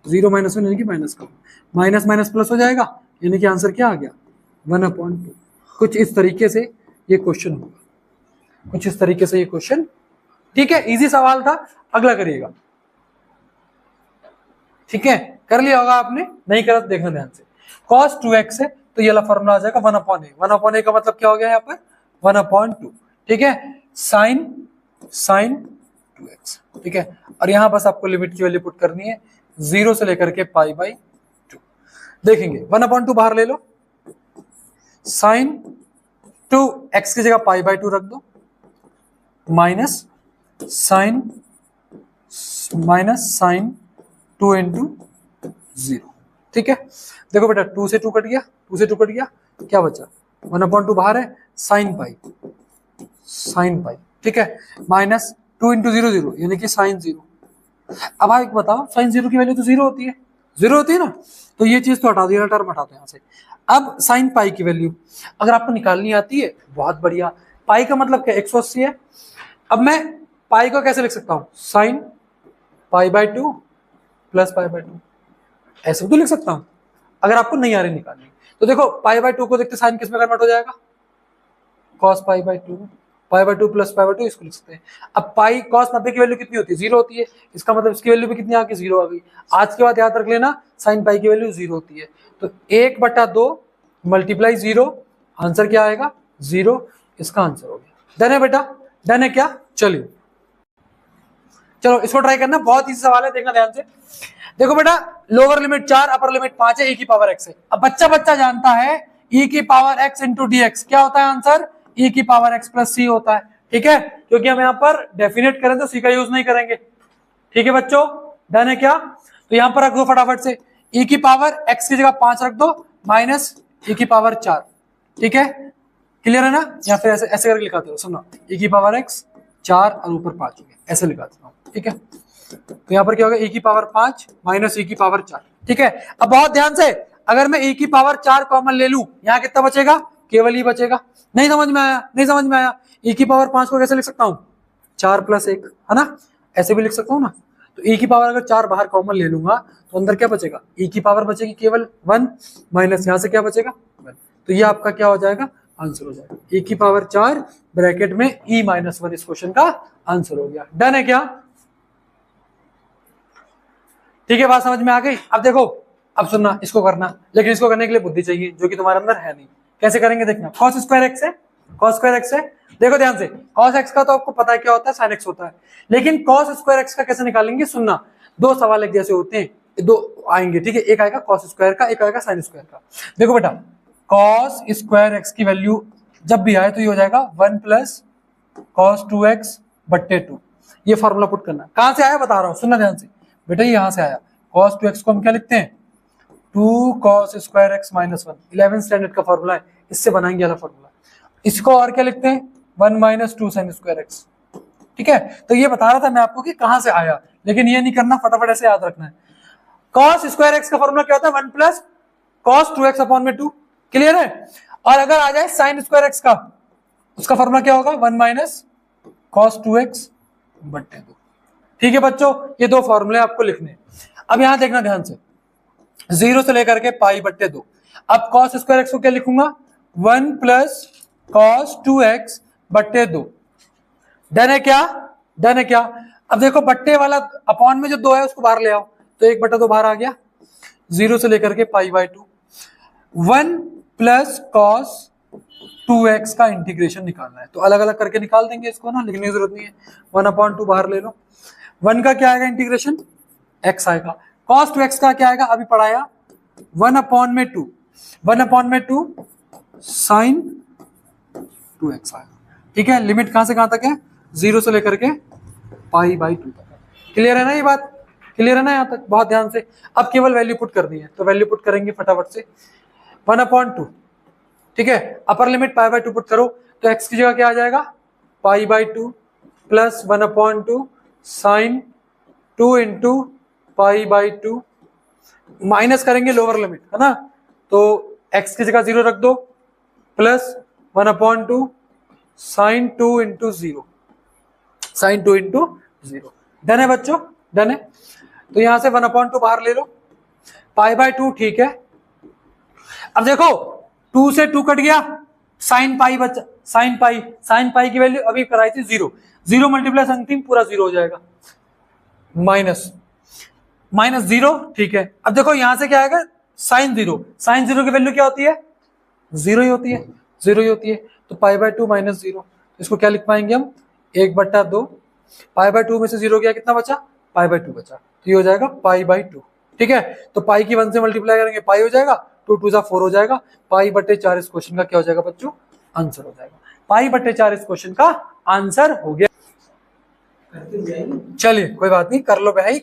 0 - 1 यानी कि -1, माइनस माइनस प्लस हो जाएगा, यानी कि आंसर क्या आ गया, 1/2। कुछ इस तरीके से ये क्वेश्चन होगा, कुछ इस तरीके से ये क्वेश्चन, ठीक है। इजी सवाल था, अगला करिएगा, ठीक है। कर लिया होगा आपने, नहीं करा तो देखना ध्यान से। cos 2x है तो ये वाला फॉर्मूला आ जाएगा 1/a, 1/a का मतलब क्या हो गया यहाँ पर, 1/2, ठीक है, sin 2x, ठीक है। और यहां बस आपको लिमिट की वैल्यू पुट करनी है 0 से लेकर के π/2। देखेंगे 1/2 बाहर ले लो, sin 2x की जगह π/2 रख दो, माइनस sin 2 इंटू 0। ठीक है, देखो बेटा 2 से 2 कट गया, 2 से 2 कट गया, क्या बचा 1/2 बाहर है, साइन पाई, साइन पाई। ठीक है, माइनस 2 इंटू 0 0 यानी कि साइन 0। अब आप एक बताओ, साइन 0 की वैल्यू तो 0 होती है, 0 होती है ना, तो ये चीज तो हटा दो, ये टर्म हटा दो यहाँ से। अब साइन पाई की वैल्यू अगर आपको निकालनी आती है बहुत बढ़िया, पाई का मतलब क्या 180 है। अब मैं पाई को कैसे लिख सकता हूँ, sine pi by 2 plus pi by 2, ऐसे तो लिख सकता हूँ अगर आपको नहीं आ रही निकालनी। तो देखो पाई बाई 2 को देखते साइन किस में कन्वर्ट हो जाएगा, cos pi by 2, pi by 2 plus pi by 2, इसको लिख सकते हैं। अब पाई कॉस 90 की वैल्यू कितनी होती है, 0 होती है, इसका मतलब इसकी वैल्यू भी कितनी आ गई, 0 आ गई। आज के बाद याद रख लेना साइन पाई की वैल्यू 0 होती है, तो 1/2 मल्टीप्लाई 0, आंसर क्या आएगा 0, इसका आंसर हो गया। डन है बेटा, डन है क्या, चलिए चलो इसको ट्राई करना, बहुत इजी सवाल है, देखना ध्यान से। देखो बेटा लोअर लिमिट 4 अपर लिमिट 5 है, e की पावर x है। अब बच्चा जानता है e की पावर x इंटू dx क्या होता है आंसर, e की पावर x प्लस c होता है। ठीक है, क्योंकि हम यहाँ पर डेफिनेट करें तो c का यूज नहीं करेंगे। ठीक है बच्चों, डन है क्या, तो यहाँ पर रख दो फटाफट से, e की पावर x की जगह 5 रख दो, माइनस e की पावर 4। ठीक है, क्लियर है ना, या फिर ऐसे ऐसे करके लिखाते हो, सुनो e की पावर x 4 और ऊपर 5 हो गया, ऐसे लिखा देता हूँ। ठीक है, तो यहाँ पर क्या होगा e की पावर 5 माइनस e की पावर 4। ठीक है, अब बहुत ध्यान से, अगर मैं e की पावर 4 कॉमन ले लूं, यहाँ कितना बचेगा, केवल e बचेगा। नहीं समझ में आया, नहीं समझ में आया, e की पावर 5 को कैसे लिख सकता हूँ, 4 प्लस 1 है ना, ऐसे भी लिख सकता हूँ ना। तो e की पावर अगर 4 बाहर कॉमन ले लूंगा तो अंदर क्या बचेगा, e की पावर बचेगी केवल 1, माइनस यहाँ से क्या बचेगा 1, तो ये आपका क्या हो जाएगा, आंसर हो जाएगा e की पावर 4 ब्रैकेट में e माइनस 1, इस क्वेश्चन का आंसर हो गया। डन है क्या, ठीक है, बात समझ में आ गई। अब देखो, अब सुनना, इसको करना, लेकिन इसको करने के लिए बुद्धि चाहिए जो कि तुम्हारे अंदर है नहीं। कैसे करेंगे देखना, cos स्क्वायर एक्स है, cos स्क्वायर एक्स है, देखो ध्यान से, cos एक्स का तो आपको पता है क्या होता है, sin एक्स होता है, लेकिन cos स्क्वायर एक्स का कैसे निकालेंगे, सुनना, दो सवाल एक जैसे होते हैं, दो आएंगे। ठीक है, एक आएगा cos स्क्वायर का, एक आएगा sin स्क्वायर का। देखो बेटा cos स्क्वायर एक्स की वैल्यू जब भी आए तो ये हो जाएगा 1 प्लस cos 2x बट्टे 2, ये फॉर्मूला पुट करना। कहां से आया बता रहा हूं, सुनना ध्यान से बेटा, ये यहां से आया, cos 2x को हम क्या लिखते हैं, 2 cos square x minus 1, 11th standard का फॉर्मूला है, इससे बनाएंगे वाला फॉर्मूला। इसको और क्या लिखते हैं, 1 माइनस 2 sin स्क्वायर एक्स। ठीक है, तो ये बता रहा था मैं आपको कि कहां से आया, लेकिन ये नहीं करना, फटाफट ऐसे याद रखना है। cos स्क्वायर एक्स का फॉर्मूला क्या होता है, 1 प्लस cos 2x अपॉन में 2, क्लियर है। और अगर आ जाए sin स्क्वायर एक्स का, उसका फॉर्मूला क्या होगा, 1 माइनस cos 2x बट्टे 2। ठीक है बच्चों, ये दो फॉर्मूले आपको लिखने हैं। अब यहां देखना ध्यान से, 0 से लेकर के पाई बट्टे 2। अब cos स्क्वायर एक्स को क्या लिखूंगा, 1 प्लस cos 2x बट्टे 2। डन है क्या, डन है क्या। अब देखो बट्टे वाला अपॉन में जो 2 है उसको बाहर ले आओ, तो 1/2 बाहर आ गया, 0 से लेकर के पाई बाई 2। 1 प्लस cos 2x का इंटीग्रेशन निकालना है, तो अलग अलग करके निकाल देंगे इसको ना, लिखने की जरूरत नहीं है। 1/2 बाहर ले लो, 1 का क्या आएगा इंटीग्रेशन, x आएगा, cos 2x का क्या आएगा, अभी पढ़ाया 1/2, 1/2 sin 2x आएगा। ठीक है, लिमिट कहां से कहां तक है, 0 से लेकर के पाई बाई 2 तक। क्लियर है ना, ये बात क्लियर है ना यहां तक, बहुत ध्यान से। अब केवल वैल्यू पुट करनी है, तो वैल्यू पुट करेंगे फटाफट से, 1/2। ठीक है, upper limit pi by 2 put करो, तो x की जगह क्या आ जाएगा, pi by 2 plus 1/2 sine 2 into pi by 2, minus करेंगे लोअर लिमिट है ना, तो x की जगह 0 रख दो, plus 1/2 sine 2 into 0, sine 2 into 0। Done है बच्चों, डन है। तो यहां से 1/2 बाहर ले लो, पाई बाई 2, ठीक है। अब देखो 2 से 2 कट गया, साइन पाई बचा, साइन पाई की वैल्यू अभी कराई थी 0, 0 मल्टीप्लाई अंतिम पूरा 0 हो जाएगा, माइनस 0, ठीक है। अब देखो यहां से क्या आएगा, साइन 0 की वैल्यू क्या होती है, 0 ही होती है, 0 ही होती है, तो पाई बाई 2 माइनस 0, इसको क्या लिख पाएंगे हम, 1/2, पाई बाई 2 में से 0 गया, कितना बचा, पाई बाई 2 बचा, तो ये हो जाएगा पाई बाई 2। ठीक है, तो पाई की 1 से मल्टीप्लाई करेंगे, पाई हो जाएगा, 2 2 4 हो जाएगा, पाई बटे 4 इस क्वेश्चन का क्या हो जाएगा बच्चों, आंसर हो जाएगा, पाई बटे 4 इस क्वेश्चन का आंसर हो गया। चलिए कोई बात नहीं, कर लो भाई,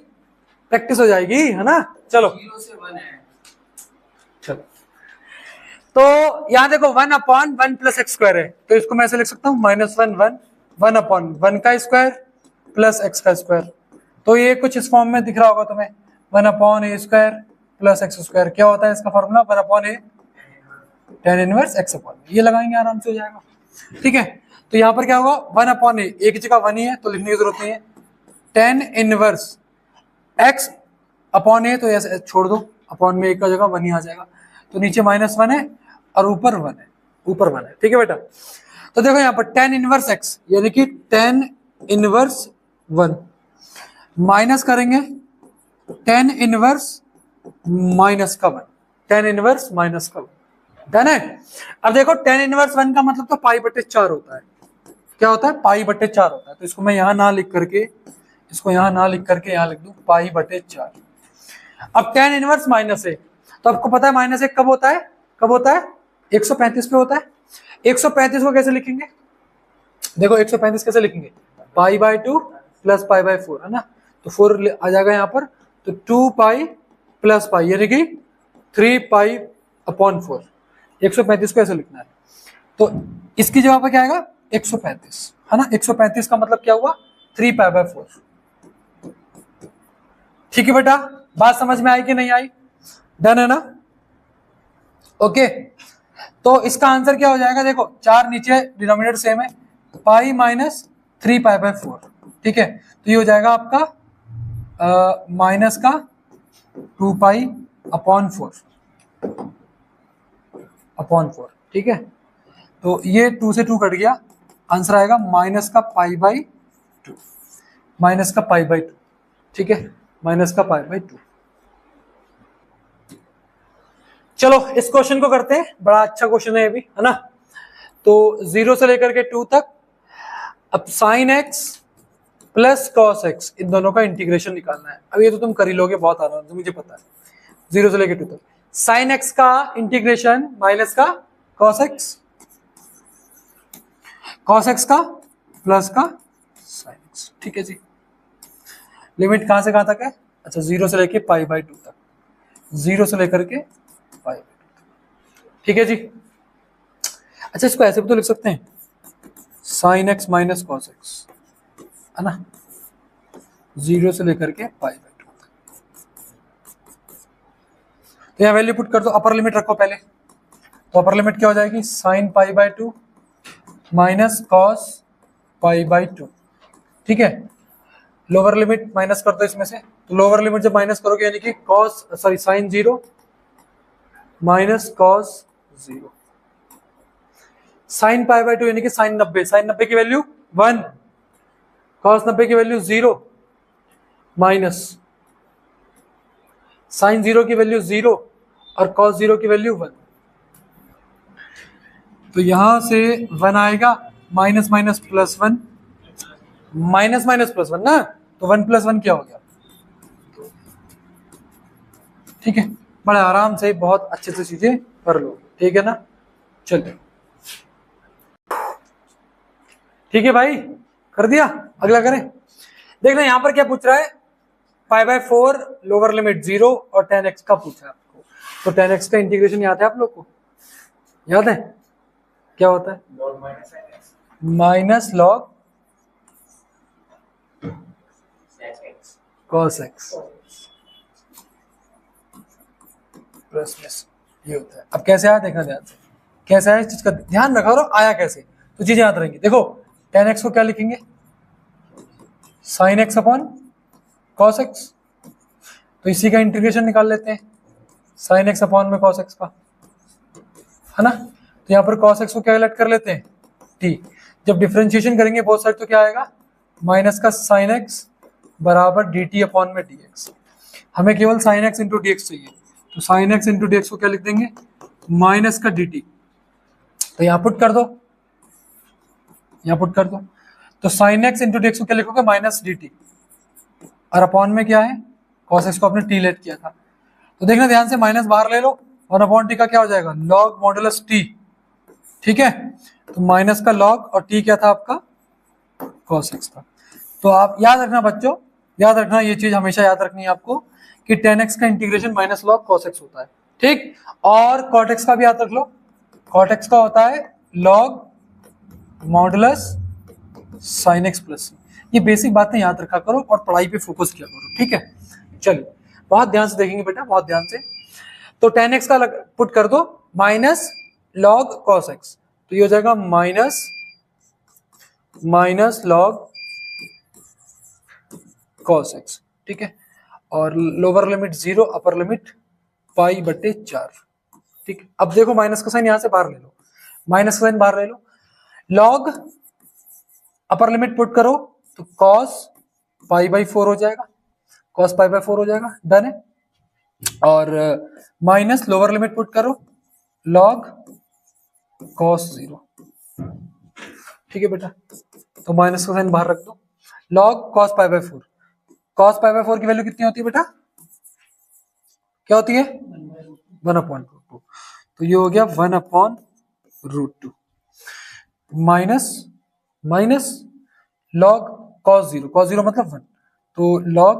प्रैक्टिस हो जाएगी, है ना। चलो 0 से 1 है। चलो, तो यहां देखो 1/1 प्लस एक्स स्क्वायर है, तो इसको मैं ऐसे लिख सकता हूं -1 1/1 का स्क्वायर प्लस एक्स का स्क्वायर। तो ये कुछ इस फॉर्म में दिख रहा होगा तुम्हें, 1/a square plus x square. क्या होता है इसका formula? 1/a tan inverse x upon, ये लगाएंगे आराम से हो जाएगा, ठीक है। तो यहाँ पर क्या होगा, 1/a, एक जगह 1 ही है तो लिखने की जरूरत नहीं है। tan inverse x upon a, तो ऐसे छोड़ दो, अपॉन में एक का जगह 1 ही आ जाएगा। तो नीचे -1 है और ऊपर 1 है, ऊपर 1 है, ठीक है बेटा। तो देखो यहाँ पर tan इनवर्स x यानी कि tan इनवर्स 1 माइनस करेंगे tan इनवर्स माइनस का 1, tan इनवर्स माइनस का 1, डन है। अब देखो tan इनवर्स 1 का मतलब तो π/4 होता है। क्या होता है? π/4 होता है। तो इसको मैं यहाँ ना लिख करके, इसको यहाँ ना लिख करके यहाँ लिख दूं π/4। अब tan इनवर्स माइनस है, तो आपको पता है -1 कब होता है? कब होता है? 135 पे होता है। 135 को कैसे लिखेंगे? देखो 135 कैसे लिखेंगे? π/2 प्लस π/4, है ना। तो 4 आ जाएगा यहाँ पर, तो 2π प्लस π यानी कि 3π/4। 135 को ऐसे लिखना है। तो इसकी जगह पर क्या आएगा? 135, है ना। 135 का मतलब क्या हुआ? 3π/4। ठीक है बेटा, बात समझ में आई कि नहीं आई? डन है ना। ओके, तो इसका आंसर क्या हो जाएगा? देखो 4 नीचे, डिनोमिनेटर सेम है, पाई माइनस 3π/4, ठीक है। तो ये हो जाएगा आपका माइनस का 2π/4, ठीक है। तो ये 2 से 2 कट गया, आंसर आएगा माइनस का π/2, माइनस का π/2, ठीक है, माइनस का π/2। चलो इस क्वेश्चन को करते हैं, बड़ा अच्छा क्वेश्चन है ये भी, है ना। तो 0 से लेकर के 2 तक, अब sin x plus cos x, इन दोनों का इंटीग्रेशन निकालना है। अब ये तो तुम कर ही लोगे बहुत आराम से, मुझे पता है। 0 से लेकर 2 तक sin x का इंटीग्रेशन माइनस का cos x, cos x का प्लस का sin x, ठीक है जी। लिमिट कहां से कहां तक है? अच्छा 0 से लेकर π/2 तक, 0 से लेकर के π/2 तक, ठीक है जी। अच्छा इसको ऐसे भी तो लिख सकते हैं, sin x minus cos x, है ना, 0 से लेकर के π/2 तक। तो यहाँ वैल्यू पुट कर दो, अपर लिमिट रखो पहले। तो अपर लिमिट क्या हो जाएगी? sin π/2 माइनस cos π/2, ठीक है। लोअर लिमिट माइनस कर दो इसमें से, तो लोअर लिमिट जब माइनस करोगे यानी कि sin 0 माइनस cos 0, sin π/2 यानी कि sin 90, sin 90 की वैल्यू 1, cos 90 की वैल्यू 0, माइनस sin 0 की वैल्यू 0 और cos 0 की वैल्यू 1। तो यहां से 1 आएगा, minus minus plus 1, minus minus plus 1 ना, तो 1 + 1 क्या हो गया? ठीक है, बड़े आराम से बहुत अच्छे से चीजें कर लो, ठीक है ना। चलिए ठीक है भाई, कर दिया। अगला करें। देखना यहाँ पर क्या पूछ रहा है, π/4 लोअर लिमिट 0 और tan x का पूछा है आपको। तो tan x का इंटीग्रेशन याद है आप लोग को? याद है क्या होता है? Minus log cos x plus ये होता है। अब कैसे आया देखना ध्यान से, कैसे आया इस चीज का ध्यान रखा और आया कैसे, तो चीजें याद रहेंगी। देखो tan x को क्या लिखेंगे? sin x upon cos x, तो इसी का इंटीग्रेशन निकाल लेते हैं, sin x अपॉन में cos x का, है ना। तो यहाँ पर cos x को क्या अलग कर लेते हैं? t। जब डिफरेंशिएशन करेंगे बोथ साइड तो क्या आएगा? माइनस का sin x बराबर dt अपॉन में dx। हमें केवल sin x इंटू dx चाहिए, तो sin x इंटू dx को क्या लिख देंगे? माइनस का dt। तो यहाँ पुट कर दो, यहाँ पुट कर दो, तो sin x इंटू dx को क्या लिखोगे? माइनस dt, और अपॉन में क्या है? cos x को आपने t लेट किया था। तो देखना ध्यान से, माइनस बाहर ले लो, और अपॉन t का क्या हो जाएगा? log मॉडुलस t, ठीक है। तो माइनस का log और t क्या था आपका? cos x था। तो आप याद रखना बच्चों, याद रखना, ये चीज हमेशा याद रखनी है आपको कि tan x का integration minus log cos x होता है, ठीक। और cot x का भी याद रख लो, cot x का होता है log modulus sin x plus. ये बेसिक बातें याद रखा करो और पढ़ाई पे फोकस किया करो, ठीक है। चलिए बहुत ध्यान से देखेंगे बेटा, बहुत ध्यान से। तो tan x का पुट कर दो माइनस log cos x, तो ये हो जाएगा माइनस लॉग cos x, ठीक है। और लोअर लिमिट 0, अपर लिमिट π/4, ठीक। अब देखो माइनस का साइन यहां से बाहर ले लो, माइनस का साइन बाहर ले लो, लॉग अपर लिमिट पुट करो तो cos π/4 हो जाएगा, cos π/4 हो जाएगा, डन है। और माइनस लोअर लिमिट पुट करो log cos 0, ठीक है बेटा। तो माइनस का साइन बाहर रख दो, log cos π/4, cos π/4 की वैल्यू कितनी होती है बेटा, क्या होती है 1/√2, तो ये हो गया 1/√2 माइनस log cos 0, cos 0 मतलब 1, तो log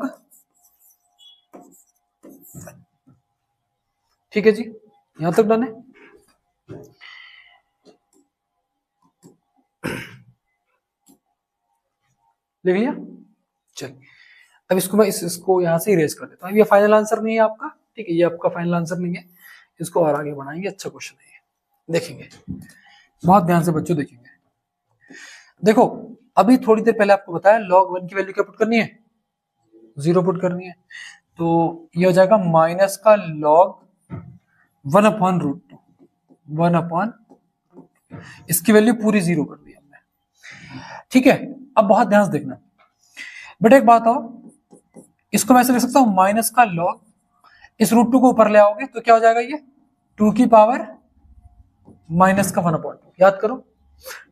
1, ठीक है जी, यहां तक डन है। लिख लिया, चलिए अब इसको मैं इसको यहां से इरेज कर देता हूँ। ये फाइनल आंसर नहीं है आपका, ठीक है, ये आपका फाइनल आंसर नहीं है, इसको और आगे बढ़ाएंगे, अच्छा क्वेश्चन है, देखेंगे बहुत ध्यान से बच्चों, देखेंगे। देखो अभी थोड़ी देर पहले आपको बताया log 1 की वैल्यू क्या पुट करनी है, 0 पुट करनी है, तो ये हो जाएगा माइनस का log 1/√2, 1/, इसकी वैल्यू पूरी 0 कर दी हमने, ठीक है। अब बहुत ध्यान से देखना बेटा, एक बात हो, इसको मैं ऐसे लिख सकता हूं माइनस का log, इस √2 को ऊपर ले आओगे तो क्या हो जाएगा, ये 2 की पावर माइनस का 1/2, याद करो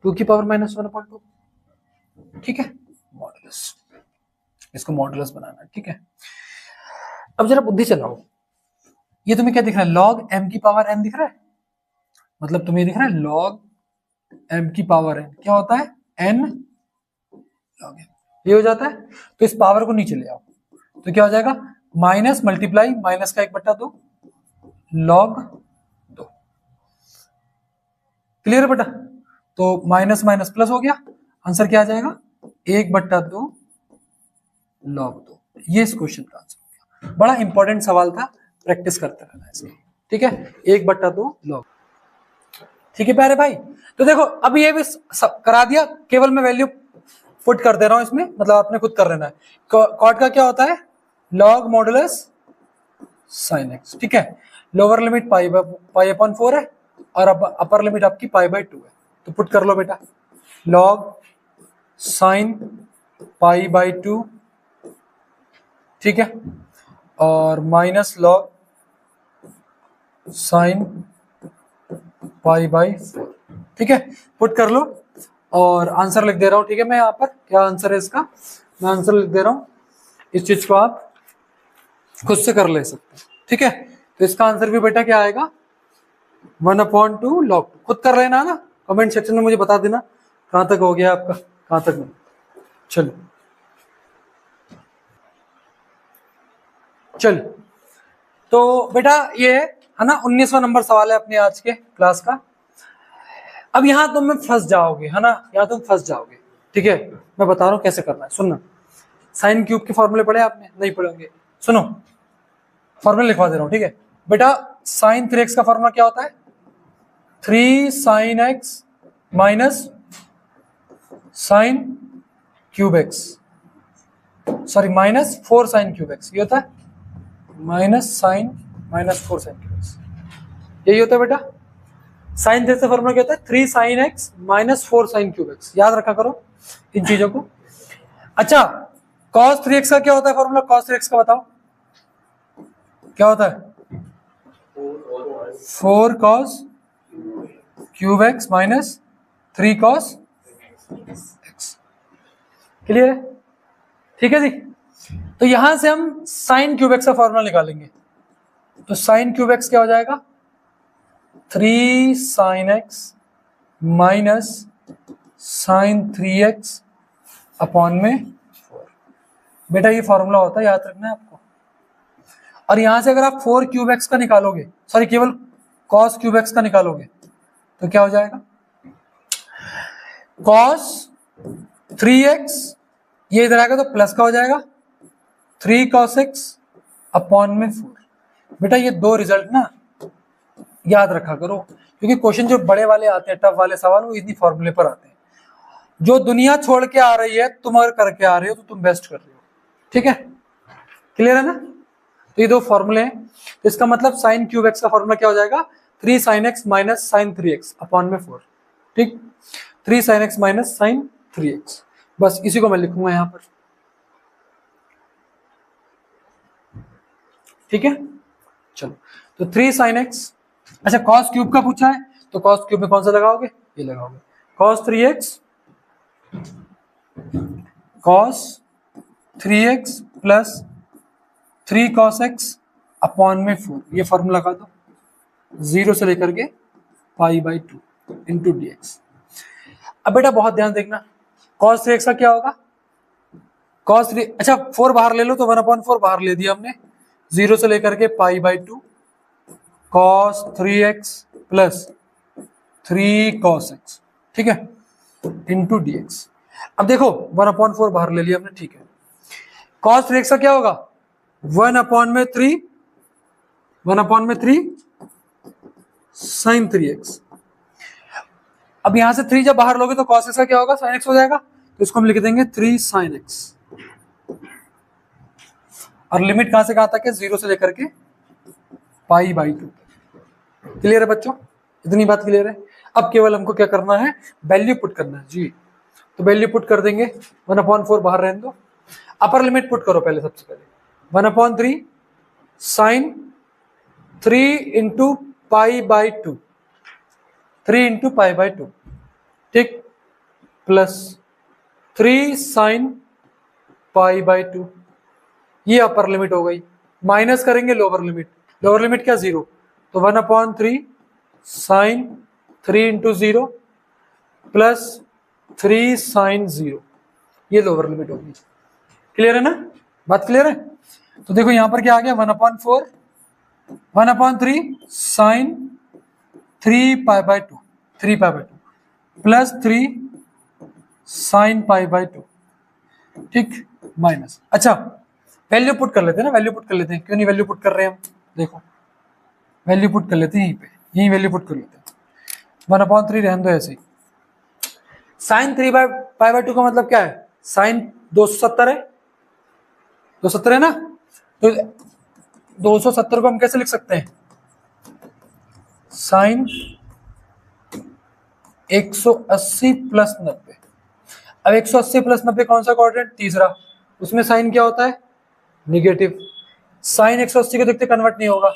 2 की पावर माइनस 1/2, ठीक है, मॉडुलस, इसको मॉडुलस बनाना है, ठीक है। अब जरा बुद्धि चलाओ, ये तुम्हें क्या दिख रहा है, log m की पावर n दिख रहा है, मतलब तुम्हें दिख रहा है log m की पावर n क्या होता है, n log m, ये हो जाता है। तो इस पावर को नीचे ले आओ तो क्या हो जाएगा, माइनस मल्टीप्लाई माइनस का 1/2 log 2, क्लियर है बेटा। तो माइनस माइनस प्लस हो गया, आंसर क्या आ जाएगा 1/2 log 2, ये इस क्वेश्चन का आंसर हो गया। बड़ा इंपॉर्टेंट सवाल था, प्रैक्टिस करते रहना इसकी, ठीक है, 1/2 log, ठीक है प्यारे भाई। तो देखो अब ये भी करा दिया, केवल मैं वैल्यू पुट कर दे रहा हूं इसमें, मतलब आपने खुद कर लेना है। कॉट का क्या होता है, log मॉडुलस sin x, ठीक है। लोअर लिमिट π/4 है और अपर लिमिट आपकी π/2 है, तो पुट कर लो बेटा, log sin π/2, ठीक है, और माइनस log sin π/4, ठीक है, पुट कर लो और आंसर लिख दे रहा हूं, ठीक है। मैं यहाँ पर क्या आंसर है इसका, मैं आंसर लिख दे रहा हूं, इस चीज को आप खुद से कर ले सकते हैं, ठीक है। तो इसका आंसर भी बेटा क्या आएगा 1/2 log 2, खुद कर लेना ना, कमेंट सेक्शन में मुझे बता देना कहां तक हो गया आपका, कहां तक नहीं। चलो तो बेटा ये है ना 19वां नंबर सवाल है अपने आज के क्लास का। अब यहां तुम फंस जाओगे, है ना, यहां तुम फंस जाओगे, ठीक है। मैं बता रहा हूं कैसे करना है, सुनना। साइन क्यूब के फॉर्मूले पढ़े आपने, नहीं पढ़ेंगे, सुनो फॉर्मूला लिखवा दे रहा हूं, ठीक है बेटा। साइन 3x का फॉर्मूला क्या होता है, 3 sin x minus sine cube x, sorry minus 4 sin cube x, ये होता है minus sine minus 4 sin cube x, यही होता है बेटा। साइन 3 का फॉर्मूला क्या होता है, 3 sin x minus 4 sin cube x, याद रखा करो इन चीजों को। अच्छा cos 3x का क्या होता है फॉर्मूला, cos 3x का बताओ क्या होता है, 4 cos cube x minus 3 cos x, clear है, ठीक है जी। तो यहां से हम साइन क्यूब x का फॉर्मूला निकालेंगे, तो साइन क्यूब x क्या हो जाएगा, 3 sin x minus sine 3x upon में 4, बेटा ये फॉर्मूला होता है, याद रखना है आपको। और यहां से अगर आप 4 क्यूब एक्स का निकालोगे, सॉरी केवल कॉस क्यूब एक्स का निकालोगे, तो क्या हो जाएगा, कॉस 3x, ये इधर आएगा तो प्लस का हो जाएगा 3 cos x अपॉन में 4। बेटा ये दो रिजल्ट ना याद रखा करो, क्योंकि क्वेश्चन जो बड़े वाले आते हैं, टफ वाले सवाल, वो इन्हीं फॉर्मूले पर आते हैं। जो दुनिया छोड़ के आ रही है, तुम अगर करके आ रहे हो तो तुम बेस्ट कर रहे हो। ठीक है, क्लियर है ना। तो ये दो फॉर्मूले हैं, तो इसका मतलब साइन क्यूब एक्स का फॉर्मूला क्या हो जाएगा, 3 sin x minus sine 3x upon में 4। ठीक, 3 sin x minus sine 3x, बस इसी को मैं लिखूंगा यहां पर। ठीक है, चलो तो 3 sin x, अच्छा cos क्यूब का पूछा है, तो cos क्यूब में कौन सा लगाओगे, ये लगाओगे, cos 3x cos 3x plus 3 cos x upon में 4, ये फॉर्मूला लगा दो, 0 से लेकर के π/2 इंटू dx। अब बेटा बहुत ध्यान देखना, cos 3x का क्या होगा, cos 3, अच्छा 4 बाहर ले लो तो 1/4 बाहर ले दिया हमने, 0 से लेकर के π/2 cos 3x plus 3 cos x, ठीक है, इंटू dx। अब देखो 1/4 बाहर ले लिया हमने, ठीक है, cos 3x का क्या होगा, 1/3 sin 3x। अब यहां से 3 जब बाहर लोगे तो cos x का क्या होगा, sin x हो जाएगा, तो इसको हम लिख देंगे 3 sin x। और लिमिट कहां से कहां तक है, 0 से लेकर के π/2। क्लियर है बच्चों, इतनी बात क्लियर है। अब केवल हमको क्या करना है, वैल्यू पुट करना है जी, तो वैल्यू पुट कर देंगे, 1/4 बाहर रहने दो, अपर लिमिट पुट करो पहले, सबसे पहले 1/3 sin 3 इंटू π/2, 3 इंटू π/2, ठीक, प्लस 3 sin π/2, ये अपर लिमिट हो गई, माइनस करेंगे लोअर लिमिट, लोअर लिमिट क्या 0, तो 1/3 sin 3 इंटू 0 प्लस 3 sin 0, ये लोअर लिमिट होगी। क्लियर है ना, बात क्लियर है। तो देखो यहां पर क्या आ गया, 1/3 sin 3π/2 प्लस 3 sin π/2, ठीक, माइनस, अच्छा वैल्यू पुट कर लेते हैं ना, वैल्यू पुट कर लेते हैं, क्यों नहीं वैल्यू पुट कर रहे हैं हम, देखो वैल्यू पुट कर लेते हैं यहीं पे, यहीं वैल्यू पुट कर लेते हैं, 1/3 रहने दो ऐसे ही। साइन 3π/2 का मतलब क्या है, साइन 270 है, 270 है ना, तो 270 को हम कैसे लिख सकते हैं, साइन 180 प्लस 90। अब 180 प्लस 90 कौन सा क्वाड्रेंट, तीसरा, उसमें साइन क्या होता है, निगेटिव। साइन 180 को देखते कन्वर्ट नहीं होगा,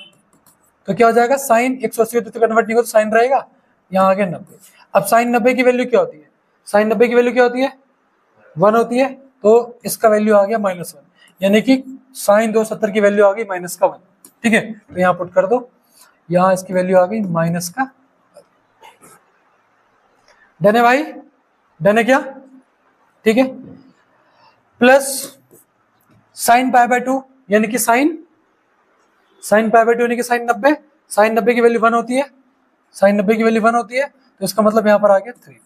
तो क्या हो जाएगा, साइन 180 को देखते कन्वर्ट नहीं होगा तो साइन रहेगा, यहाँ आगे 90। अब साइन 90 की वैल्यू क्या होती है, साइन 90 की वैल्यू क्या होती है, 1 होती है, तो इसका वैल्यू आ गया -1, यानी कि साइन 270 की वैल्यू आ गई -1, ठीक है, तो यहाँ पुट कर दो, यहाँ इसकी वैल्यू आ गई -1। डन है भाई, डन है क्या, ठीक है, प्लस साइन π/2 यानी कि साइन π/2 यानी कि साइन 90, साइन 90 की वैल्यू 1 होती है, साइन 90 की वैल्यू 1 होती है, तो इसका मतलब यहाँ पर आ गया 3,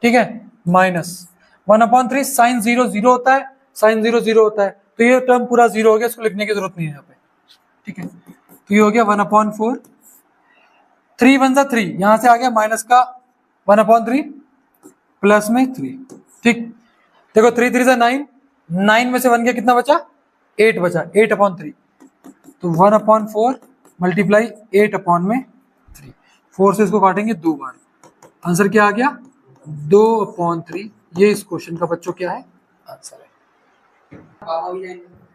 ठीक है, माइनस 1/3 साइन 0 0 होता है, साइन 0 0 होता है, तो ये टर्म पूरा 0 हो गया, इसको लिखने की जरूरत नहीं है यहाँ पे, ठीक है, तो ये हो गया 1/4, 3 1 जा 3, यहां से आ गया माइनस का 1/3 प्लस में 3, ठीक, देखो 3 3 जा 9, 9 में से 1 गया, कितना बचा, 8 बचा, 8/3, तो 1/4 मल्टीप्लाई 8/3, 4 से इसको काटेंगे 2 बार, आंसर क्या आ गया, 2/3। ये इस क्वेश्चन का बच्चों क्या है, आंसर है।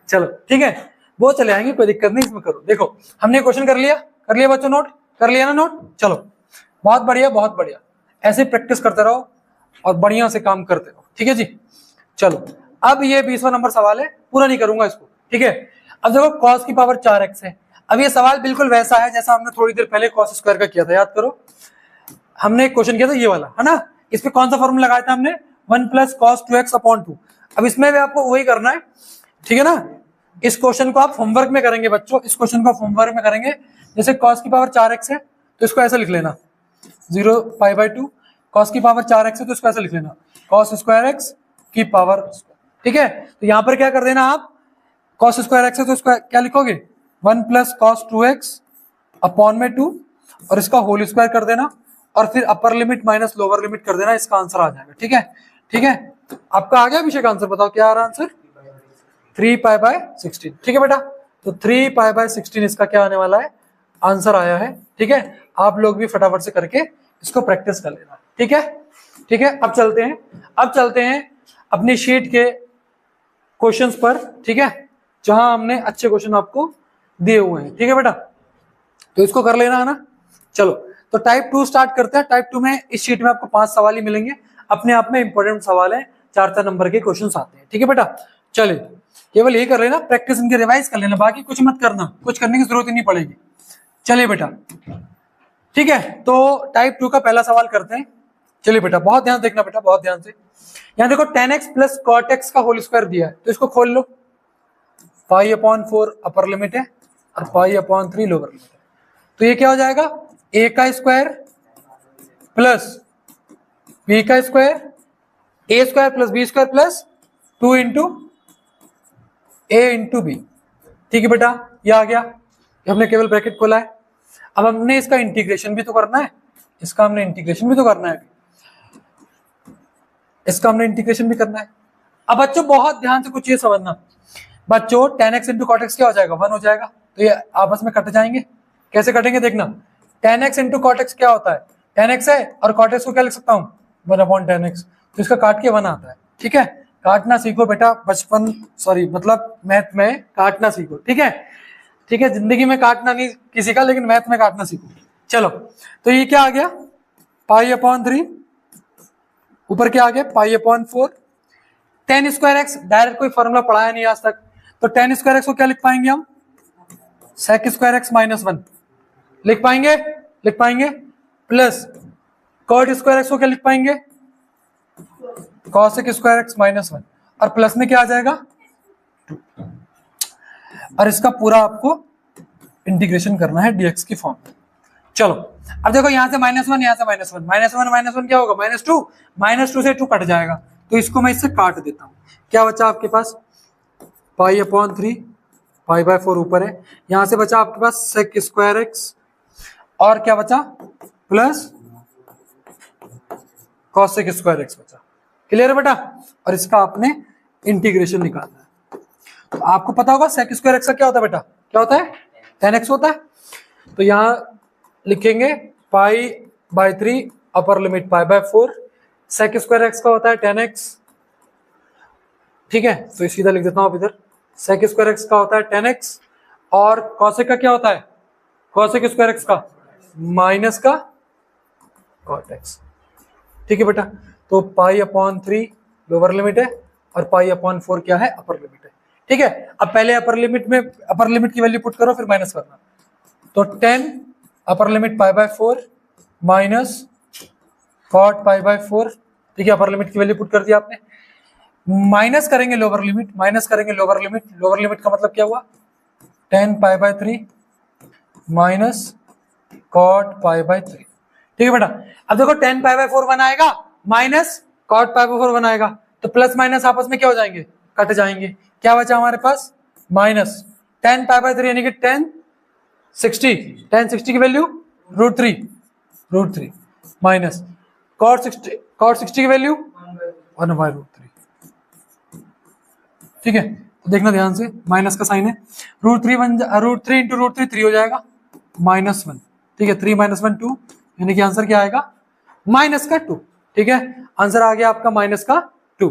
चलो ठीक है, वो चले आएंगे, कोई दिक्कत नहीं, इसमें करो। देखो हमने क्वेश्चन कर लिया बच्चों, नोट कर लिया ना, नोट, चलो बहुत बढ़िया, बहुत बढ़िया, ऐसे प्रैक्टिस करते रहो और बढ़िया से काम करते रहो, ठीक है जी। चलो अब ये 20वां नंबर सवाल है, पूरा नहीं करूंगा इसको, ठीक है। अब देखो cos की पावर 4x है, अब ये सवाल बिल्कुल वैसा है जैसा हमने थोड़ी देर पहले cos स्क्वायर का किया था, याद करो, हमने क्वेश्चन किया था ये वाला, है ना, इस पे कौन सा फॉर्मूला लगाया था हमने, 1 + cos 2x/2। अब इसमें भी आपको वही करना है, ठीक है ना, इस क्वेश्चन को आप होमवर्क में करेंगे बच्चों, इस क्वेश्चन को आप होमवर्क में करेंगे। जैसे cos की पावर 4x है तो इसको ऐसे लिख लेना 0 π/2, cos की पावर 4x है तो इसको ऐसे लिख लेना cos स्क्वायर x की पावर, ठीक है। तो यहाँ पर क्या कर देना आप, cos स्क्वायर x है तो इसको क्या लिखोगे 1 + cos 2x अपॉन में 2 और इसका होल स्क्वायर कर देना और फिर upper limit minus lower limit कर देना, इसका आंसर आ जाएगा। ठीक है, ठीक है, आपका आ गया अभिषेक आंसर, बताओ क्या आ रहा आंसर 3 π/16। ठीक है बेटा, तो 3 π/16 इसका क्या आने वाला है, आंसर आया है। ठीक है, आप लोग भी फटाफट से करके इसको प्रैक्टिस कर लेना। ठीक है, ठीक है, अब चलते हैं अपनी शीट के क्वेश्चंस पर। ठीक है, जहां हमने अच्छे क्वेश्चन आपको दिए हुए हैं। ठीक है बेटा, तो इसको कर लेना है ना। चलो तो टाइप 2 स्टार्ट करते हैं। टाइप 2 में इस शीट में आपको 5 सवाल ही मिलेंगे, अपने आप में इंपॉर्टेंट सवाल है, 4-4 नंबर के क्वेश्चंस आते हैं। ठीक है बेटा, चलिए केवल ये कर लेना, प्रैक्टिस इनके रिवाइज कर लेना, बाकी कुछ मत करना, कुछ करने की जरूरत ही नहीं पड़ेगी। चलिए बेटा, ठीक है, तो टाइप 2 का पहला सवाल करते हैं। चलिए बेटा, बहुत ध्यान देखना बेटा, बहुत ध्यान से। यहाँ देखो tan x + cot x का होल स्क्वायर दिया है, तो इसको खोल लो। π/4 अपर लिमिट है और π/3 लोअर लिमिट है, तो ये क्या हो जाएगा a का स्क्वायर प्लस b का square, a square plus b square plus 2 × a × b। ठीक है बेटा, ये आ गया, हमने केवल ब्रैकेट खोला है। अब हमने इसका इंटीग्रेशन भी तो करना है, इसका हमने इंटीग्रेशन भी तो करना है, इसका हमने इंटीग्रेशन भी करना है। अब बच्चों बहुत ध्यान से कुछ ये समझना बच्चों, tan x × cot x क्या हो जाएगा 1 हो जाएगा, तो ये आपस में कट जाएंगे। कैसे कटेंगे देखना, tan x × cot x क्या होता है, tan x है और cot x को क्या लिख सकता हूँ 1/tan x, तो इसका काट के 1 आता है। ठीक है, काटना सीखो बेटा, बचपन सॉरी मतलब मैथ में काटना सीखो। ठीक है, ठीक है, जिंदगी में काटना नहीं किसी का, लेकिन मैथ में काटना सीखो। चलो तो ये क्या आ गया π/3, ऊपर क्या आ गया π/4, tan स्क्वायर x, डायरेक्ट कोई फॉर्मूला पढ़ाया नहीं आज तक, तो tan स्क्वायर x को क्या लिख पाएंगे हम sec स्क्वायर x - 1 लिख पाएंगे, प्लस cot स्क्वायर x को क्या लिख पाएंगे cosec स्क्वायर x - 1 और प्लस में क्या आ जाएगा 2, और इसका पूरा आपको इंटीग्रेशन करना है dx की फॉर्म में। चलो अब देखो, यहां से -1, यहां से -1 क्या होगा -2 से 2 कट जाएगा, तो इसको मैं इससे काट देता हूं। क्या बचा आपके पास π/3, π/4 ऊपर है, यहां से बचा आपके पास sec स्क्वायर x और क्या बचा प्लस cosec स्क्वायर x बचा। क्लियर है बेटा, और इसका आपने इंटीग्रेशन निकालना है। तो आपको पता होगा sec स्क्वायर x का क्या होता है बेटा, क्या होता है tan x होता है, तो यहां लिखेंगे π/3 upper limit π/4, sec square x का होता है tan x। ठीक है, तो सीधा लिख देता हूं आप इधर, sec स्क्वायर x का होता है tan x और cosec का क्या होता है cosec स्क्वायर x का माइनस का cot x। ठीक है बेटा, तो π/3 लोअर लिमिट है और π/4 क्या है अपर लिमिट है। ठीक है, अब पहले अपर लिमिट की वैल्यू पुट करो, फिर माइनस करना, तो 10 अपर लिमिट π/4 माइनस cot π/4। ठीक है, अपर लिमिट की वैल्यू पुट कर दिया आपने, माइनस करेंगे लोअर लिमिट का मतलब क्या हुआ 10 π/3 माइनस cot π/3। ठीक है बेटा, अब देखो 10 π/4 1 आएगा माइनस cot π/4 1 आएगा, तो प्लस माइनस आपस में क्या हो जाएंगे कट जाएंगे। क्या बचा हमारे पास माइनस 10 π/3 यानी कि 1060 की वैल्यू √3 माइनस cot 60 की वैल्यू 1/√3। ठीक है, तो देखना ध्यान से, माइनस का साइन है, √3 × √3 3 हो जाएगा -1। ठीक है, 3 - 1 2, यानी कि आंसर क्या आएगा -2। ठीक है, आंसर आ गया आपका -2।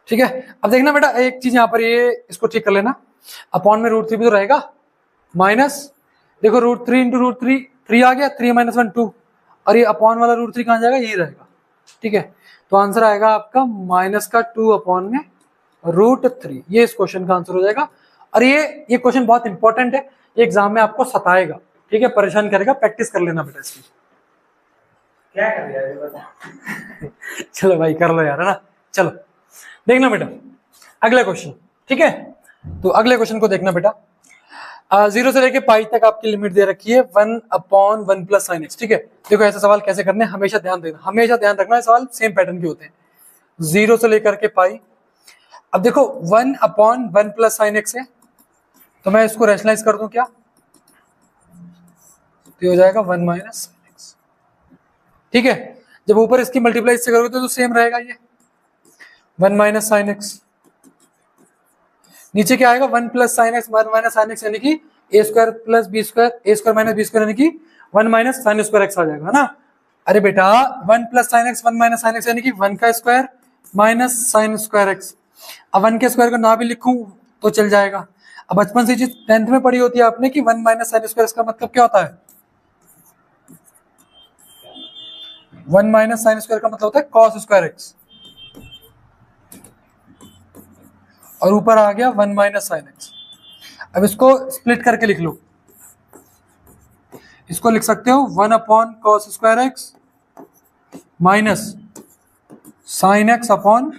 ठीक है, अब देखना बेटा एक चीज यहाँ पर, ये इसको ठीक कर लेना, अपॉन में √3 भी तो रहेगा, माइनस देखो √3 × √3 3 आ गया, 3 - 1 2, और ये अपॉन वाला √3 कहाँ जाएगा, यही रहेगा। ठीक है, तो आंसर आएगा आपका -2 अपॉन में √3, ये इस क्वेश्चन का आंसर हो जाएगा। और ये क्वेश्चन बहुत इंपॉर्टेंट है, ये एग्जाम में आपको सताएगा। ठीक है, परेशान करेगा, प्रैक्टिस कर लेना बेटा इसकी। क्या कर दिया चलो भाई कर लो यार, है ना। चलो देखना बेटा अगला क्वेश्चन, ठीक है। तो अगले क्वेश्चन को देखना बेटा, 0 से लेके पाई तक आपकी लिमिट दे रखी है 1/1 + sin x, ठीक है। देखो ऐसे सवाल कैसे करने हैं, हमेशा ध्यान देना, हमेशा ध्यान रखना है, सवाल सेम पैटर्न के होते हैं। 0 से लेकर के पाई, अब देखो 1/1 + sin x है, तो मैं इसको रैशनलाइज कर दूं क्या, तो हो जाएगा 1 - sin x, ठीक है। जब ऊपर इसकी मल्टीप्लाई से करोगे तो सेम रहेगा, ये 1 - sin x, नीचे क्या आएगा 1 + sin x 1 - sin x, यानी कि a² + b², a² - b² यानी कि 1 - sin² x आ जाएगा, है ना। अरे बेटा 1 + sin x 1 - sin x यानी कि 1 का स्क्वायर माइनस sin² x। अब 1 के स्क्वायर को ना भी लिखूं तो चल जाएगा। अब बचपन से चीज 10th में पढ़ी होती है आपने कि 1 - sin² x का मतलब क्या होता है, 1 - sin² का मतलब होता है cos² x, और ऊपर आ गया 1 - sin x। अब इसको स्प्लिट करके लिख लो, इसको लिख सकते हो 1/cos² x minus sin x upon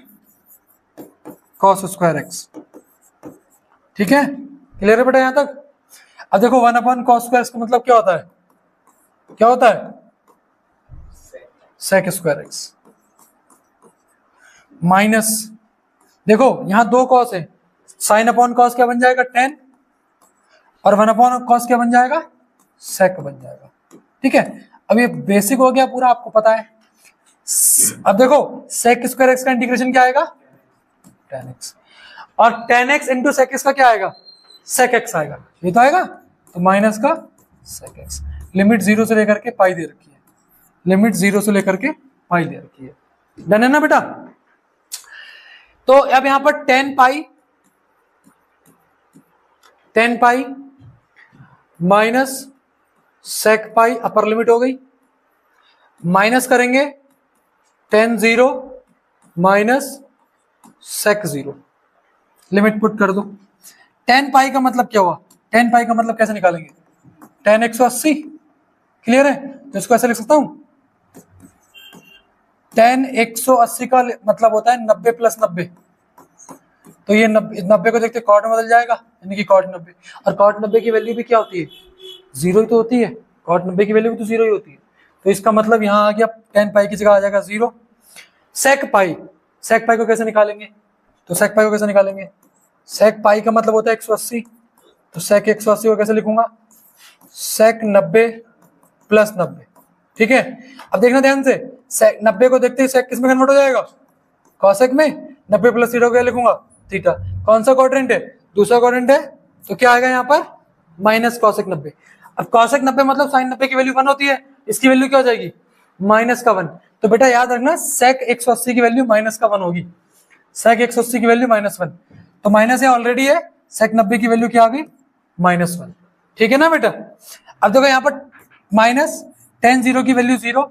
cos² x, ठीक है। क्लियर है बेटा यहां तक। अब देखो 1/cos² x का मतलब क्या होता है, क्या होता है, sec² x माइनस, देखो यहां दो कॉस है, साइन अपॉन कॉस क्या बन जाएगा tan, और 1/cos क्या बन जाएगा, sec बन जाएगा, ठीक है। अब ये बेसिक हो गया पूरा, आपको पता है। अब देखो sec² x का इंटीग्रेशन क्या आएगा, tan x, और tan x into sec x का क्या आएगा, sec x आएगा, ये तो आएगा, तो माइनस का sec x। लिमिट 0 से लेकर के पाई दे रखी है, लिमिट 0 से लेकर के पाई दे रखी है, डन है ना बेटा। तो अब यहां पर tan पाई माइनस sec पाई अपर लिमिट हो गई, माइनस करेंगे tan 0 minus sec 0, limit put कर दो। tan पाई का मतलब क्या हुआ, tan पाई का मतलब कैसे निकालेंगे, tan 180, क्लियर है। तो इसको ऐसे लिख सकता हूं, tan 180 का मतलब होता है 90 + 90, तो ये 90 को देखते कॉट में बदल जाएगा, यानी कि cot 90, और cot 90 की वैल्यू भी क्या होती है, 0 ही तो होती है, cot 90 की वैल्यू भी तो 0 ही होती है। तो इसका मतलब यहाँ आ गया tan पाई की जगह आ जाएगा 0। sec पाई को कैसे निकालेंगे, तो sec पाई को कैसे निकालेंगे, sec पाई का मतलब होता है 180, तो sec 180 को कैसे लिखूंगा, sec 90 + 90, ठीक है। अब देखना ध्यान से, sec 90 को देखते ही sec किस में कन्वर्ट हो जाएगा, cosec में, 90 + थीटा को क्या लिखूंगा, थीटा। कौन सा क्वाड्रेंट है, दूसरा क्वाड्रेंट है, तो क्या आएगा यहाँ पर माइनस cosec 90। अब cosec 90 मतलब sin 90 की वैल्यू 1 होती है, इसकी वैल्यू क्या हो जाएगी, माइनस का 1। तो बेटा याद रखना sec 180 की वैल्यू माइनस का 1 होगी, sec 180 की वैल्यू -1, तो माइनस यहाँ ऑलरेडी है, sec 90 की वैल्यू क्या आ गई, -1, ठीक है ना बेटा। अब देखो यहाँ पर माइनस tan 0 की वैल्यू 0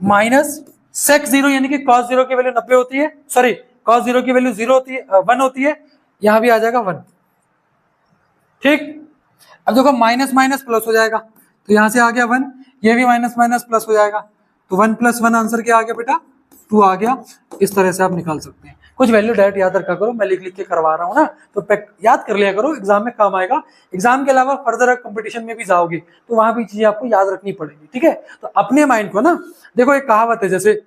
माइनस sec 0 यानी कि cos 0 की वैल्यू 90 होती है, सॉरी cos 0 की वैल्यू 0 होती है, 1 होती है, यहां भी आ जाएगा 1, ठीक। अब देखो माइनस माइनस प्लस हो जाएगा, तो यहां से आ गया 1, ये भी माइनस माइनस प्लस हो जाएगा, तो 1 + 1 आंसर क्या आ गया बेटा, 2 आ गया। इस तरह से आप निकाल सकते हैं। कुछ वैल्यू डायरेक्ट याद रखा करो, मैं लिख लिख के करवा रहा हूँ ना, तो याद कर लिया करो, एग्जाम में काम आएगा। एग्जाम के अलावा फर्दर कंपटीशन में भी जाओगे तो वहां भी चीजें आपको याद रखनी पड़ेगी, ठीक है। तो अपने माइंड को ना, देखो एक कहावत है, जैसे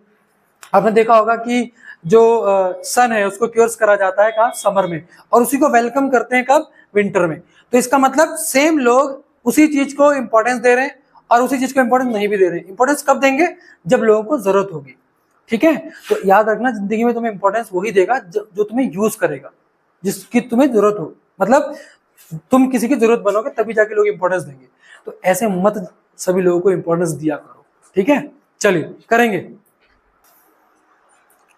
आपने देखा होगा कि जो सन है उसको क्योर्स करा जाता है कब, समर में, और उसी को वेलकम करते हैं कब, विंटर में। तो इसका मतलब सेम लोग उसी चीज को इंपॉर्टेंस दे रहे हैं और उसी चीज को इंपॉर्टेंस नहीं भी दे रहे हैं। इंपॉर्टेंस कब देंगे, जब लोगों को जरूरत होगी, ठीक है। तो याद रखना जिंदगी में तुम्हें इंपॉर्टेंस वही देगा जो तुम्हें यूज करेगा, जिसकी तुम्हें जरूरत हो, मतलब तुम किसी की जरूरत बनोगे तभी जाके लोग इंपॉर्टेंस देंगे। तो ऐसे मत सभी लोगों को इंपॉर्टेंस दिया करो, ठीक है। चलिए करेंगे,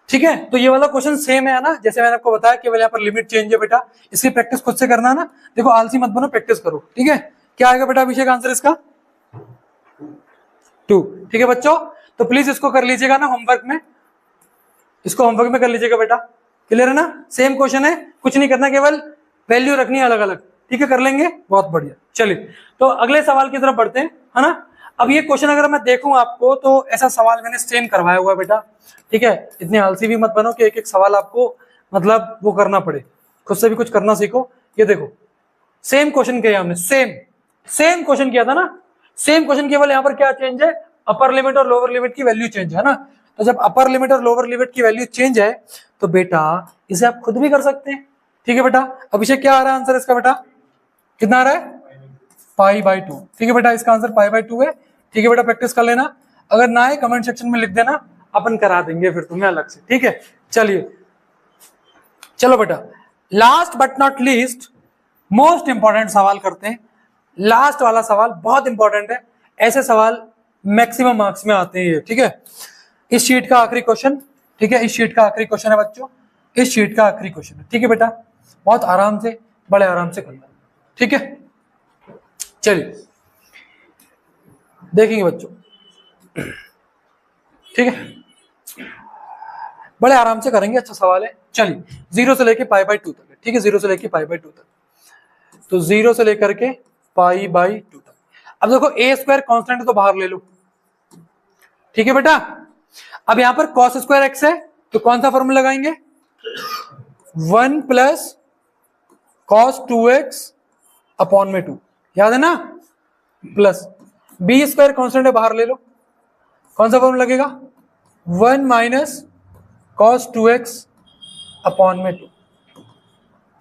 ठीक है। तो ये वाला क्वेश्चन सेम है ना, जैसे मैंने आपको बताया, केवल यहाँ पर लिमिट चेंज है बेटा, इसकी प्रैक्टिस खुद से करना ना। देखो आलसी मत बनो, प्रैक्टिस करो, ठीक है। क्या आएगा बेटा अभिषेक आंसर इसका, 2, ठीक है बच्चों। तो प्लीज इसको कर लीजिएगा ना होमवर्क में, इसको होमवर्क में कर लीजिएगा बेटा, क्लियर है ना। सेम क्वेश्चन है, कुछ नहीं करना, केवल वैल्यू रखनी है अलग अलग, ठीक है, कर लेंगे, बहुत बढ़िया। चलिए तो अगले सवाल की तरफ बढ़ते हैं, है ना। अब ये क्वेश्चन अगर मैं देखूं आपको, तो ऐसा सवाल मैंने सेम करवाया हुआ है बेटा, ठीक है। इतने आलसी भी मत बनो कि एक एक सवाल आपको मतलब वो करना पड़े, खुद से भी कुछ करना सीखो। ये देखो सेम क्वेश्चन किया हमने, सेम क्वेश्चन किया था ना, सेम क्वेश्चन, केवल यहाँ पर क्या चेंज है, अपर लिमिट और लोअर लिमिट की वैल्यू चेंज है ना। तो जब अपर लिमिट और लोअर लिमिट की वैल्यू चेंज है तो बेटा इसे आप खुद भी कर सकते हैं। ठीक है बेटा, अभिषेक क्या आ रहा है आंसर इसका बेटा, कितना आ रहा है, π/2। ठीक है बेटा, इसका आंसर π/2 है। ठीक है बेटा, प्रैक्टिस कर लेना, अगर ना आए कमेंट सेक्शन में लिख देना, अपन करा देंगे फिर तुम्हें अलग से। ठीक है, चलिए चलो बेटा, last but not least most important सवाल करते हैं। लास्ट वाला सवाल बहुत इंपॉर्टेंट है, ऐसे सवाल मैक्सिमम मार्क्स में आते हैं। ठीक है, इस शीट का आखिरी क्वेश्चन, ठीक है, इस शीट का आखिरी क्वेश्चन है बच्चों, इस शीट का आखिरी क्वेश्चन है। ठीक है बेटा, बहुत आराम से, बड़े आराम से करना। ठीक है, चलिए देखेंगे बच्चों। ठीक है, बड़े आराम से करेंगे, अच्छा सवाल है। चलिए, 0 से लेके π/2 तक है। ठीक है, 0 से लेके π/2 तक, तो 0 से लेकर के π/2 तक। अब देखो a² कांस्टेंट तो बाहर ले लो। ठीक है बेटा, अब यहां पर cos² x है तो कौन सा फॉर्मूला लगाएंगे, 1 + cos 2x अपॉन 2, याद है ना, प्लस b² कांस्टेंट है बाहर ले लो, कौन सा फॉर्मूला लगेगा, 1 - cos 2x अपॉन 2।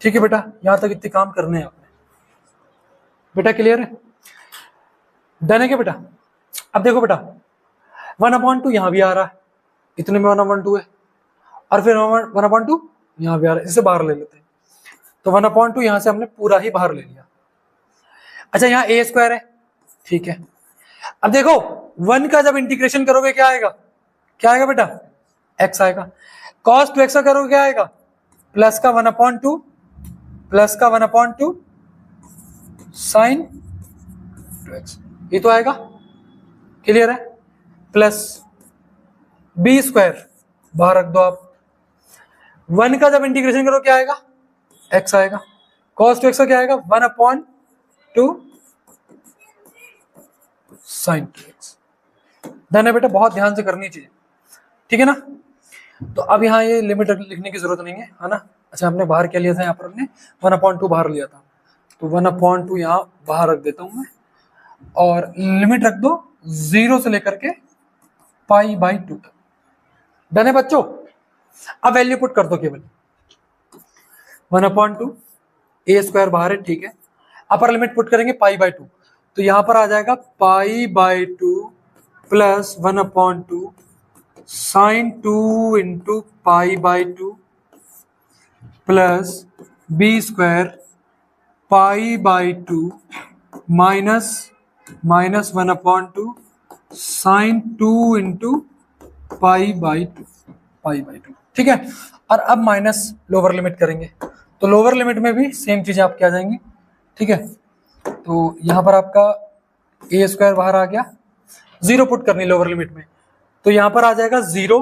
ठीक है बेटा, यहां तक इतने काम करने हैं आपने, बेटा क्लियर है, डन है क्या बेटा। अब देखो बेटा 1/2 यहां भी आ रहा है, इतने में 1/2 है, और फिर 1/2 यहां भी आ रहा है, इसे बाहर ले लेते हैं। तो 1/2 यहां से हमने पूरा ही बाहर ले लिया। अच्छा, यहाँ a² है, ठीक है। अब देखो 1 का जब इंटीग्रेशन करोगे क्या आएगा, क्या आएगा बेटा, x आएगा। cos 2x का करोगे क्या आएगा, प्लस का 1/2 प्लस का 1/2 sin 2x, ये तो आएगा, क्लियर है। प्लस b² बाहर रख दो आप, 1 का जब इंटीग्रेशन करो क्या आएगा, x आएगा। cos 2x का क्या आएगा, 1/2 sin 2x। डन है बेटा, बहुत ध्यान से करनी चाहिए, ठीक है ना। तो अब यहाँ ये लिमिट लिखने की जरूरत नहीं है ना। अच्छा, हमने बाहर क्या लिया था, यहाँ पर हमने 1/2 बाहर लिया था, तो 1/2 यहाँ बाहर रख देता हूं मैं, और लिमिट रख दो 0 से लेकर के π/2 तक। डन है बच्चों, अब वैल्यू पुट कर दो केवल, 1/2 a² बाहर है, ठीक है। अपर लिमिट पुट करेंगे π/2, तो यहां पर आ जाएगा π/2 plus 1/2 sin 2 × π/2 plus b² π/2 minus 1/2 sin 2 × π/2, ठीक है। और अब माइनस लोअर लिमिट करेंगे, तो लोअर लिमिट में भी सेम चीजें आपकी आ जाएंगी, ठीक है। तो यहां पर आपका a² बाहर आ गया, 0 पुट करनी लोअर लिमिट में, तो यहां पर आ जाएगा 0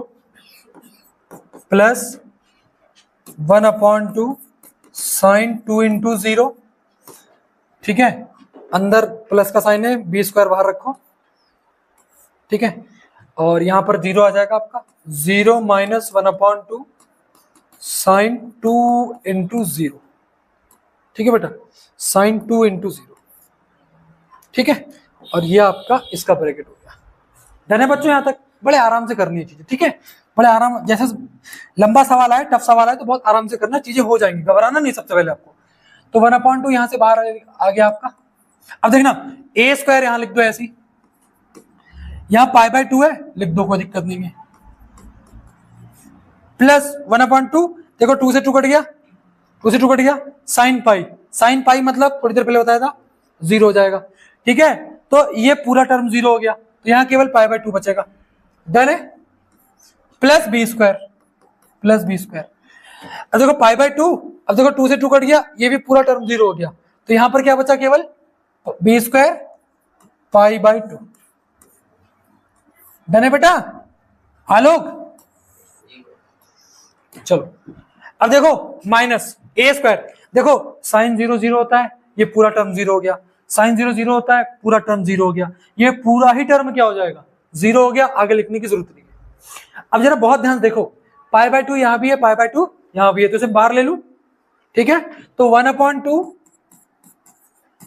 प्लस 1/2 sin 2 × 0, ठीक है। अंदर प्लस का साइन है, b² बाहर रखो, ठीक है। और यहां पर 0 आ जाएगा आपका, 0 - 1/2 sin 2 × 0, ठीक है बेटा, sin 2 × 0, ठीक है। और ये आपका इसका ब्रैकेट हो गया। डन है बच्चों, यहां तक बड़े आराम से करनी है चीजें, ठीक है। बड़े आराम, जैसे लंबा सवाल आए, टफ सवाल आए तो बहुत आराम से करना, चीजें हो जाएंगी, घबराना नहीं सबसे पहले आपको। तो 1/2 यहां से बाहर आ गया आपका। अब देखना a² यहां लिख दो ऐसी, यहां π/2 है, लिख दो, कोई दिक्कत नहीं है। प्लस 1/2, देखो 2 से 2 कट गया, 2 से 2 कट गया, sin π मतलब थोड़ी देर पहले बताया था 0 हो जाएगा, ठीक है। तो ये पूरा टर्म 0 हो गया, तो यहां केवल π/2 बचेगा। डन है, प्लस b², प्लस b²। अब देखो π/2, अब देखो 2 से 2 कट गया, ये भी पूरा टर्म 0 हो गया, तो यहां पर क्या बचा, केवल b² π/2। डन है बेटा, आलोक, चलो। अब देखो माइनस a², देखो sin 0 0 होता है, ये पूरा टर्म 0 हो गया, sin 0 0 होता है, पूरा टर्म 0 हो गया, ये पूरा ही टर्म क्या हो जाएगा, 0 हो गया, आगे लिखने की जरूरत नहीं है। अब जरा बहुत ध्यान देखो, π/2 यहां भी है, π/2 यहाँ भी है तो इसे बाहर ले लूं, ठीक है। तो 1/2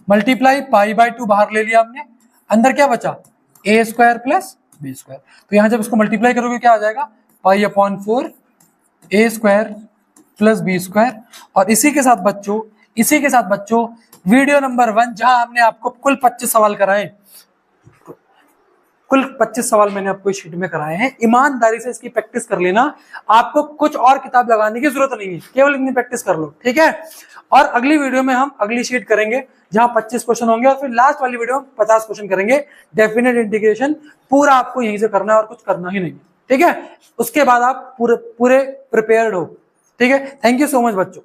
मल्टीप्लाई π/2 बाहर ले लिया हमने, अंदर क्या बचा a² प्लस b²। तो यहां जब इसको मल्टीप्लाई करोगे क्या आ जाएगा π/4 a² प्लस b²। और इसी के साथ बच्चों वीडियो नंबर 1 जहां हमने आपको कुल 25 सवाल कराए, कुल 25 सवाल मैंने आपको इस शीट में कराए हैं। ईमानदारी से इसकी प्रैक्टिस कर लेना, आपको कुछ और किताब लगाने की जरूरत नहीं है, केवल इतनी प्रैक्टिस कर लो, ठीक है। और अगली वीडियो में हम अगली शीट करेंगे जहां 25 क्वेश्चन होंगे और फिर लास्ट वाली वीडियो में 50 क्वेश्चन करेंगे। डेफिनेट इंटीग्रेशन पूरा आपको यहीं से करना है और कुछ करना ही नहीं, ठीक है। उसके बाद आप पूरे प्रिपेयर्ड हो, ठीक है। थैंक यू सो मच बच्चों।